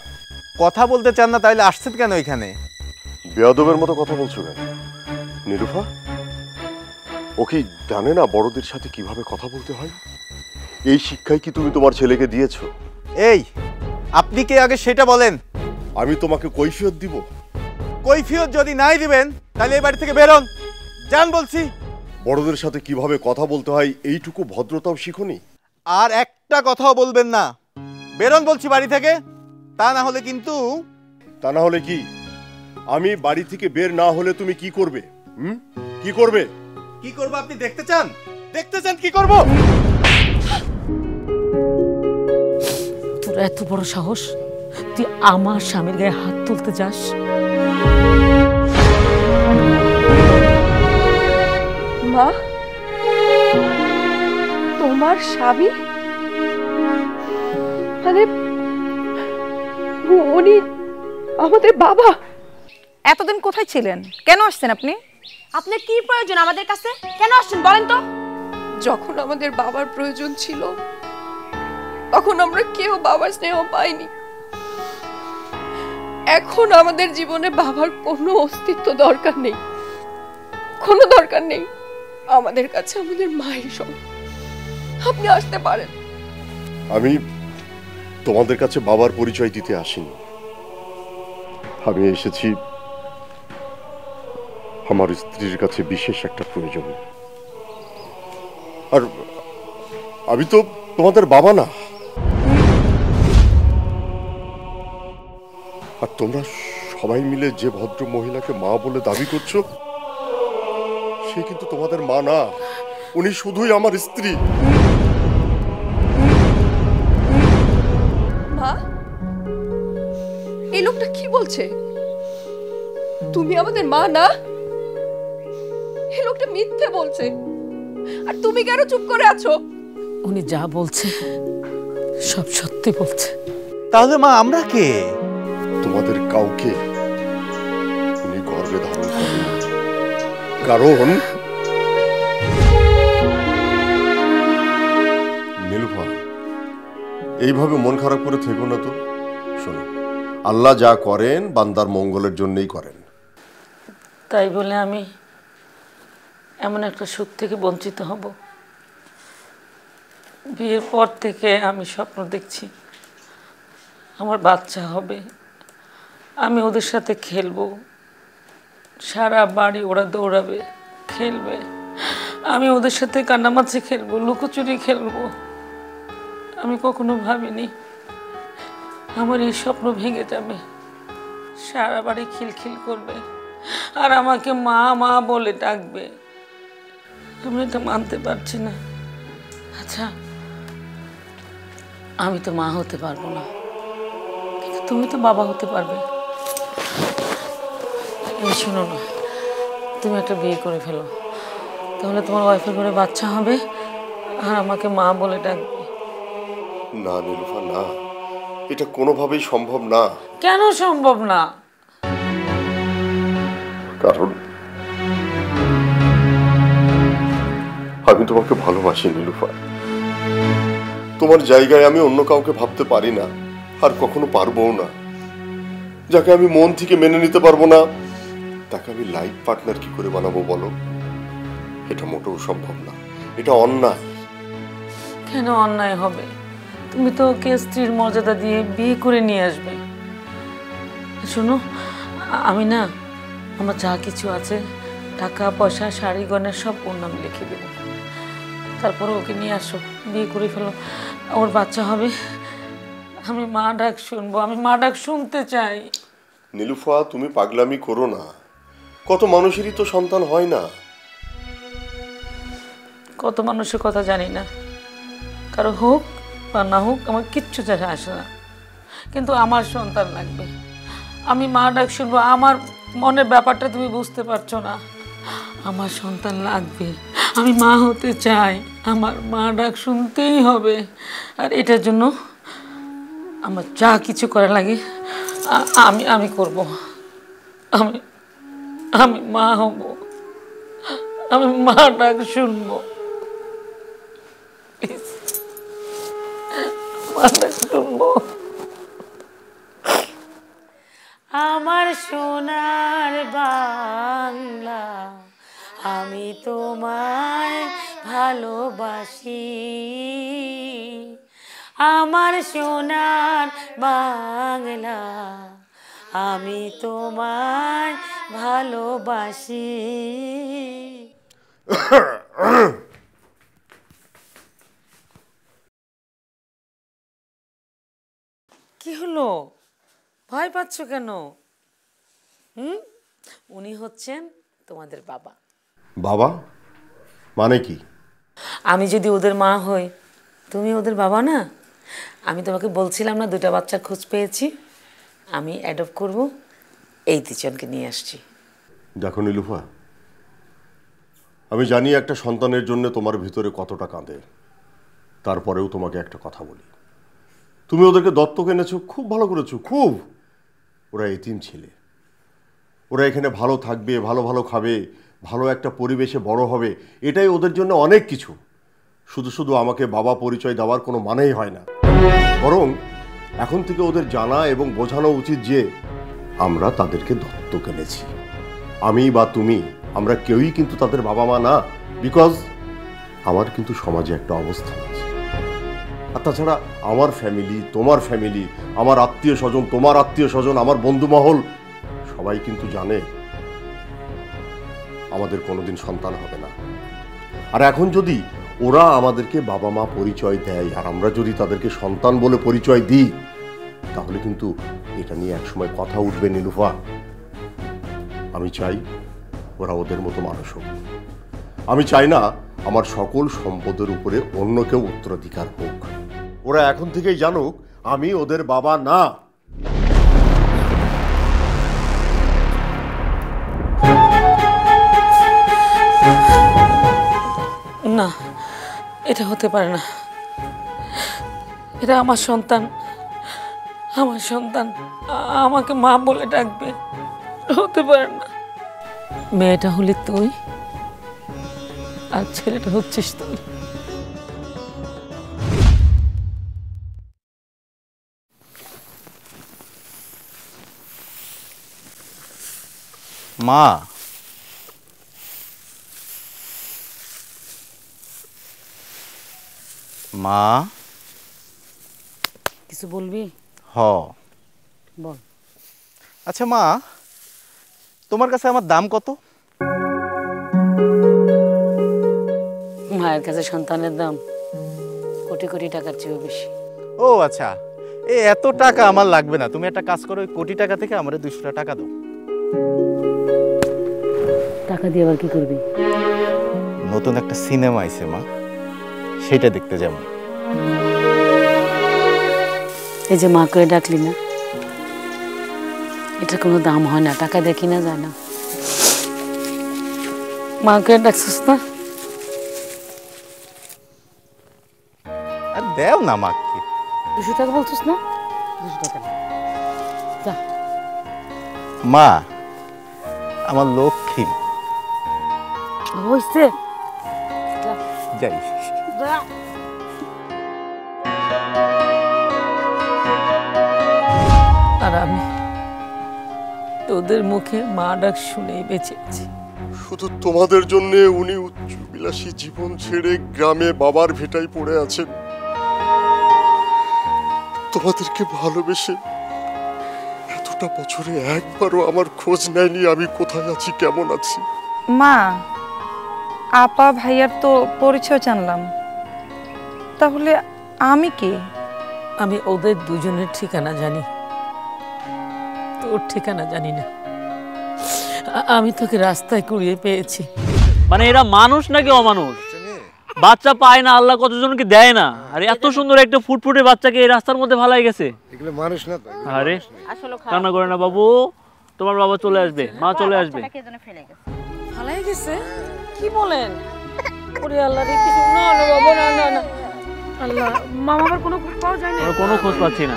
D: কথা বলতে চান না, তাহলে আসছেন কেন এখানে?
I: বেয়াদবের মতো কথা বলছো কেন নিরুফা? ও কি জানে না বড়দের সাথে কিভাবে কথা বলতে হয়? এই শিক্ষাই কি তুমি তোমার ছেলেকে দিয়েছো?
D: এই, আপনি কে আগে সেটা বলেন।
I: আমি তোমাকে কৈফিয়ত দিব?
D: কৈফিয়ত যদি নাই দিবেন তাহলে এই বাড়ি থেকে বেরোন, যান বলছি।
I: বড়দের সাথে কিভাবে কথা বলতে হয় এইটুকু ভদ্রতাও শিখোনি?
D: আর একটা কথাও বলবেন না। বেরোন বলছি বাড়ি থেকে, তা না হলে কিন্তু।
I: তা না হলে কি? আমি বাড়ি থেকে বের না হলে তুমি কি করবে? কি করবে?
D: কি করব আপনি দেখতে চান? দেখতে চান কি করব?
A: তোর এত বড় সাহস, তুই আমার স্বামীর গায়ে হাত তুলতে যাস?
C: মা, তোমার স্বামী মানে উনি আমাদের বাবা?
B: এতদিন কোথায় ছিলেন? কেন আসছেন আপনি?
E: আপনার কি প্রয়োজন আমাদের কাছে? কেন আসছেন বলেন তো?
C: যখন আমাদের বাবার প্রয়োজন ছিল তখন আমরা কেউ বাবার স্নেহ পাইনি। এখন আমাদের জীবনে বাবার কোনো অস্তিত্ব দরকার নেই, কোনো দরকার নেই। আমাদের কাছে আমাদের মায়ের সব। আপনি আসতে পারেন।
I: আমি তোমাদের কাছে বাবার পরিচয় দিতে আসিনি। আমি এসেছি আমার স্ত্রীর কাছে বিশেষ একটা প্রয়োজন। আর আমি তো তোমাদের বাবা না। আর তোমরা সবাই মিলে যে ভদ্র মহিলাকে মা বলে দাবি করছো, সে কিন্তু তোমাদের মা না, উনি শুধুই আমার স্ত্রী।
C: মা, এই লোকটা কি বলছে? তুমি আমাদের মা না? এই লোকটা মিথ্যে বলছে। আর তুমি কেন চুপ করে আছো?
A: উনি যা বলছে সব সত্যি বলছে।
D: তাহলে মা আমরা কে?
I: তোমাদের কাউকে উনি গর্বে ধারণ করেন না। কারণ নীলুফা, এইভাবে মন খারাপ করে থেকো না তো। শোনো, আল্লাহ যা করেন বান্দার মঙ্গলের জন্যই করেন।
A: তাই বলে আমি এমন একটা সুখ থেকে বঞ্চিত হব? বিয়ের পর থেকে আমি স্বপ্ন দেখছি আমার বাচ্চা হবে, আমি ওদের সাথে খেলবো, সারা বাড়ি ওরা দৌড়াবে, খেলবে, আমি ওদের সাথে কান্নামাছি খেলবো, লুকোচুরি খেলবো। আমি কখনো ভাবিনি আমার এই স্বপ্ন ভেঙে যাবে, সারা বাড়ি খিলখিল করবে আর আমাকে মা মা বলে ডাকবে। আমি এটা মানতে পারছি না। আচ্ছা, আমি তো মা হতে পারবো না, কিন্তু তুমি তো বাবা হতে পারবে। শোনো না, তুমি একটা বিয়ে করে ফেলো, তাহলে তোমার ওয়াইফের ঘরে বাচ্চা হবে আর আমাকে মা বলে ডাকবে।
I: না নীলুফা, না, এটা কোনোভাবেই সম্ভব না।
A: কেন সম্ভব না?
I: কারণ আমি তোমাকে ভালোবাসি নীলুফা। তোমার জায়গায় আমি অন্য কাউকে ভাবতে পারি না, আর কখনো পারবও না। যাকে আমি মন থেকে মেনে নিতে পারবো না, তাকে আমি লাইফ পার্টনার কি করে বানাবো বলো? এটা মোটেও সম্ভব না, এটা অন্যায়।
A: কেন অন্যায় হবে? তুমি তো ওকে স্ত্রীর মর্যাদা দিয়ে বিয়ে করে নিয়ে আসবে। শোনো, আমি না আমার যা কিছু আছে, টাকা পয়সা শাড়ি গয়না সব ওর নামে লিখে দেব। তারপরে ওকে নিয়ে আসো, বিয়ে করে ফেলো, ওর বাচ্চা হবে, আমি মা ডাক শুনবো, আমি মা ডাক শুনতে চাই।
I: নীলুফা, তুমি পাগলামি করো না। কত মানুষেরই তো সন্তান হয় না।
A: কত মানুষের কথা জানি না, কারো হোক বা না হোক আমার কিচ্ছু যায় আসে না, কিন্তু আমার সন্তান লাগবে। আমি মা ডাক শুনবো। আমার মনের ব্যাপারটা তুমি বুঝতে পারছো না। আমার সন্তান লাগবে, আমি মা হতে চাই, আমার মা ডাক শুনতেই হবে। আর এটার জন্য আমার যা কিছু করা লাগে আমি আমি করব। আমি আমি মা হব, আমি মা ডাক শুনবো। আমার সোনার বাংলা, আমি তোমায় ভালোবাসি। আমার সোনার বাংলা, আমি তোমায় ভালোবাসি। কি হলো, ভয় পাচ্ছ কেন? উনি হচ্ছেন তোমাদের বাবা।
I: বাবা মানে কি?
A: আমি যদি ওদের মা হই, তুমি ওদের বাবা না? আমি তোমাকে বলছিলাম না 2টা বাচ্চার খোঁজ পেয়েছি, আমি অ্যাডপ্ট করব, এই 3জনকে নিয়ে আসছি।
I: দেখো নীলুফা, আমি জানি একটা সন্তানের জন্য তোমার ভিতরে কতটা কাঁদে, তারপরেও তোমাকে একটা কথা বলি, তুমি ওদেরকে দত্তক এনেছো, খুব ভালো করেছো, খুব। ওরা এতিম ছেলে, ওরা এখানে ভালো থাকবে, ভালো ভালো খাবে, ভালো একটা পরিবেশে বড় হবে, এটাই ওদের জন্য অনেক কিছু। শুধু শুধু আমাকে বাবা পরিচয় দেওয়ার কোনো মানেই হয় না। বরং এখন থেকে ওদের জানা এবং বোঝানো উচিত যে আমরা তাদেরকে দত্তক এনেছি। আমি বা তুমি, আমরা কেউই কিন্তু তাদের বাবা মা না। বিকজ আমার কিন্তু সমাজে একটা অবস্থান আছে। আর তাছাড়া আমার ফ্যামিলি, তোমার ফ্যামিলি, আমার আত্মীয় স্বজন, তোমার আত্মীয় স্বজন, আমার বন্ধু মহল সবাই কিন্তু জানে আমাদের কোনোদিন সন্তান হবে না। আর এখন যদি ওরা আমাদেরকে বাবা মা পরিচয় দেয় আর আমরা যদি তাদেরকে সন্তান বলে পরিচয় দিই, তাহলে কিন্তু এটা নিয়ে একসময় কথা উঠবে নীলুফা। আমি চাই ওরা ওদের মতো মানুষ হোক। আমি চাই না আমার সকল সম্পদের উপরে অন্য কেউ উত্তরাধিকার হোক। ওরা এখন থেকেই জানুক আমি ওদের বাবা না।
A: না, এটা হতে পারে না। এটা আমার সন্তান, আমার সন্তান আমাকে মা বলে ডাকবে, হতে পারে না। মেয়েটা হলি তুই আর ছেলেটা হচ্ছিস তুই।
D: মা, মা
A: কিছু বলবি?
D: হ।
A: বল।
D: আচ্ছা মা, তোমার কাছে আমার দাম কত?
A: মায়ের কাছে সন্তানের দাম কোটি কোটি টাকার চেয়েও বেশি।
D: ও আচ্ছা, এত টাকা আমার লাগবে না। তুমি একটা কাজ করো, ওই কোটি টাকা থেকে আমার 200 টাকা দাও।
A: টাকা দিয়ে আবার কি করবি?
D: নতুন একটা সিনেমা আইছে মা, সেটা দেখতে যাবো।
A: এই যে মা করে ডাকলি না, এটা কোনো দাম হয় না, টাকা দিয়ে কিনা যায় না। মা করে ডাকছিস না?
D: আর দেও না মাকে।
A: 200 টাকা বলছিস না? 200 টাকা যা।
D: মা আমার লক্ষ্মী।
A: হইছে,
D: যাই।
A: যা। আর আমি তোদের মুখে মা ডাক শুনেই বেঁচে আছি।
I: শুধু তোমাদের জন্য উনি উচ্চবিলাসী জীবন ছেড়ে গ্রামে বাবার ভিটায় পড়ে আছেন। তোমাদেরকে ভালোবেসে এতটা বছরে একবারও আমার খোঁজ নেয়নি আমি কোথায় আছি, কেমন আছি।
B: মা, আপা ভাইয়ার তো পরিচয় জানলাম, তাহলে আমি কে?
A: আমি ওদের দুজনের ঠিকানা জানি, তোর ঠিকানা জানি না। আমি তোকে রাস্তায় কুড়িয়ে পেয়েছি।
J: মানে এরা মানুষ নাকি অমানুষ? বাচ্চা পায় না, আল্লাহ কতজনকে দেয় না। আর এত সুন্দর একটা ফুটফুটে বাচ্চাকে এই রাস্তার মধ্যে ফালাই গেছে।
K: এগুলো মানুষ না তো।
J: আরে কান্না করে না বাবু, তোমার বাবা চলে আসবে, মা চলে আসবে।
A: ফালাই গেছে? কি বলেন? ওরে আল্লাহ রে, কিছু না না বাবা, না না না। আল্লাহ, মামা আমার কোনো খোঁজ পাওয়া যায় না?
J: কোনো খোঁজ পাচ্ছি না।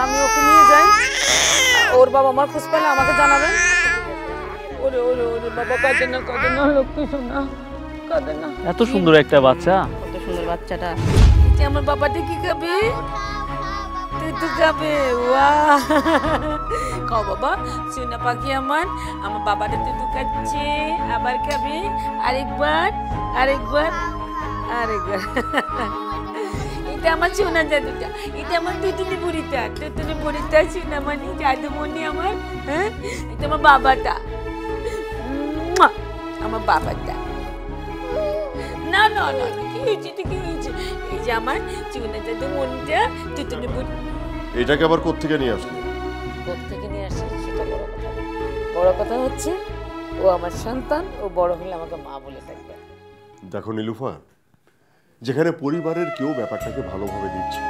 A: আমি ওকে নিয়ে যাই, ওর বাবা আমার খোঁজ পেলে আমাকে জানাবেন। ওরে ওরে ওরে বাবা, কাঁদে না লক্ষ্মী শোনা, কাঁদে না।
J: এত সুন্দর একটা বাচ্চা,
B: কত সুন্দর বাচ্চাটা।
A: এটা আমার বাবাটি কি খাবে? তুই তো খাবে। ওয়াও, খাও বাবা, সোনা পাখি আমার বাবাটা তুই তো খাচ্ছে, আবার খাবে। আরেকবার আরেকবার আরেকবার। এটা আমার সোনা জাদুটা, এটা আমার টুটুনি বুড়িটা, টুটুনি বুড়িটা সোনা মানে জাদুমণি আমার। হ্যাঁ, এটা আমার বাবাটা, আমার বাবাটা। না না না,
E: কি হয়েছে কি হয়েছে? এই যে আমার চুনা জাদু মনটা তুতুনে বুট।
I: এটাকে আবার কোত্থেকে নিয়ে আসলি?
A: কোত্থেকে নিয়ে আসি সেটা বড় কথা না। বড় কথা হচ্ছে ও আমার সন্তান, ও বড় হলে আমাকে মা বলে ডাকবে।
I: দেখো নীলুফা, যেখানে পরিবারের কেউ ব্যাপারটাকে ভালোভাবে দিচ্ছে,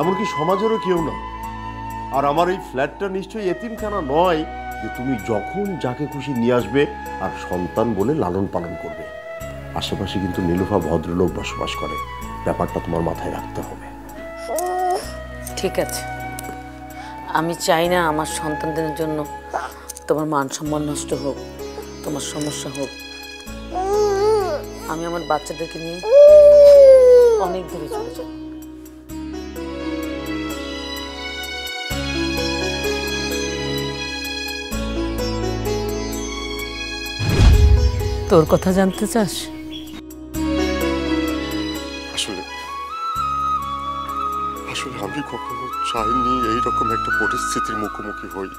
I: এমনকি সমাজেরও কেউ না। আর আমার এই ফ্ল্যাটটা নিশ্চয়ই এতিমখানা নয় যে তুমি যখন যাকে খুশি নিয়ে আসবে আর সন্তান বলে লালন পালন করবে। আশেপাশে কিন্তু নীলুফা ভদ্রলোক বসবাস করে, ব্যাপারটা তোমার মাথায় রাখতে হবে।
A: ঠিক আছে, আমি চাই না আমার সন্তানদের জন্য তোমার মান সম্মান নষ্ট হোক, তোমার সমস্যা হোক। আমি আমার বাচ্চাদেরকে নিয়ে অনেক দূরে চলে যাব। তোর কথা জানতে চাস?
I: আসলে আমি কখনো চাইনি এইরকম একটা পরিস্থিতির মুখোমুখি হই।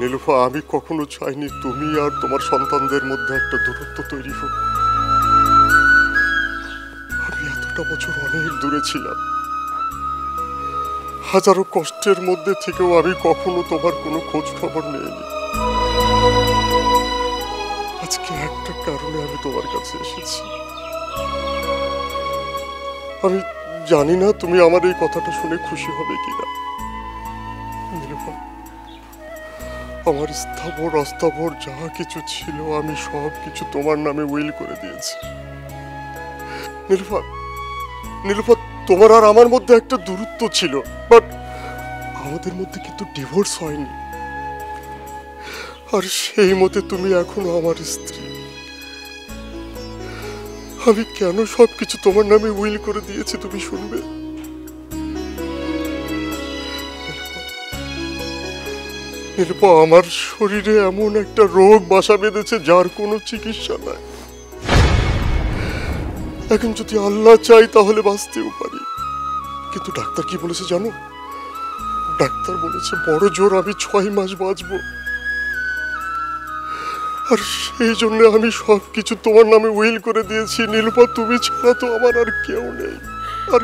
I: নীলুফা, আমি কখনো চাইনি তুমি আর তোমার সন্তানদের মধ্যে একটা দূরত্ব তৈরি হোক। আমি এতটা বছর অনেক দূরে ছিলাম, হাজারো কষ্টের মধ্যে থেকেও আমি কখনো তোমার কোনো খোঁজ খবর নেইনি। আজকে একটা কারণে আমি তোমার কাছে এসেছি। আমি জানি না তুমি আমার এই কথাটা শুনে খুশি হবে কিনা। নীলুফা, আমার স্থাবর অস্থাবর যা কিছু ছিল আমি সব কিছু তোমার নামে উইল করে দিয়েছি। নীলুফা, তোমার আর আমার মধ্যে একটা দূরত্ব ছিল, বাট আমাদের মধ্যে কিন্তু ডিভোর্স হয়নি। আর সেই মতে তুমি এখনো আমার স্ত্রী। আমি কেন সবকিছু তোমার নামে উইল করে দিয়েছি তুমি শুনবে? নীলুফা, আমার শরীরে এমন একটা রোগ বাসা বেঁধেছে যার কোনো চিকিৎসা নাই। এখন যদি আল্লাহ চাই তাহলে বাঁচতেও পারি, কিন্তু ডাক্তার কি বলেছে জানো? ডাক্তার বলেছে বড় জোর আমি 6 মাস বাঁচবো। আর সেই জন্য আমি সবকিছু তোমার নামে উইল করে দিয়েছি। নীলুফা, তুমি ছাড়া তো আমার আর কেউ নেই। আর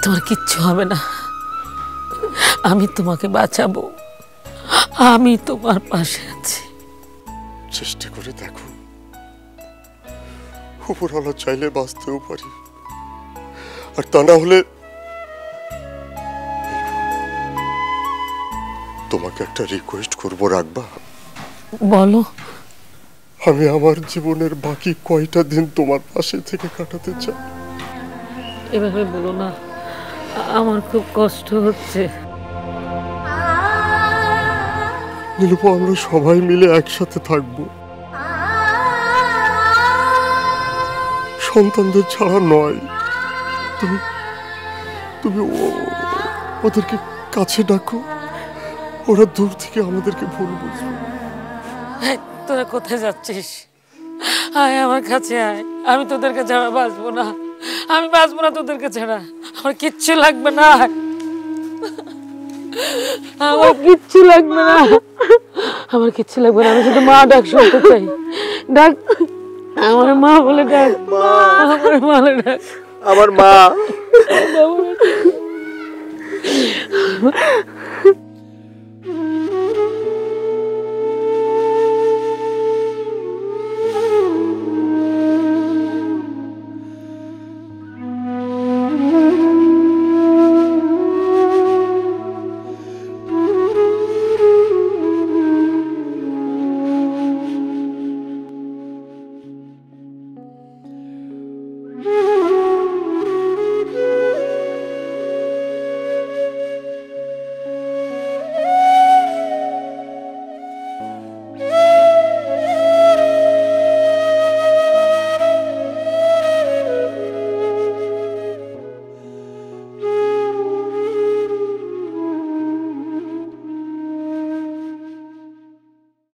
A: তোমার কিচ্ছু হবে না, আমি তোমাকে বাঁচাবো, আমি তোমার পাশে আছি।
I: চেষ্টা করে দেখো, উপরওয়ালা চাইলে বাঁচতেও পারি। আর তা না হলে তোমাকে একটা রিকোয়েস্ট করবো, রাখবা?
A: বলো।
I: আমি আমার জীবনের বাকি কয়টা দিন তোমার পাশে থেকে কাটাতে চাই।
A: এভাবে বলো না, আমার খুব কষ্ট হচ্ছে।
I: নীলুফা, আমরা সবাই মিলে একসাথে থাকবো, সন্তানদের ছাড়া নয়। তুমি ওদেরকে কাছে ডাকো, ওরা দূর থেকে আমাদেরকে ভুল বুঝবে।
A: তোরা কোথায় যাচ্ছিস? আয় আমার কাছে আয়, আমি তোদেরকে ছাড়া বাঁচবো না, আমি বাঁচবো না তোদেরকে ছাড়া। আমার কিচ্ছু লাগবে না, আমার কিচ্ছু লাগবে না, আমার কিচ্ছু লাগবে না। আমি শুধু মা ডাক শুনতে চাই। ডাক, আমার মা বলে ডাক, আমার মা বলে ডাক, আমার মা।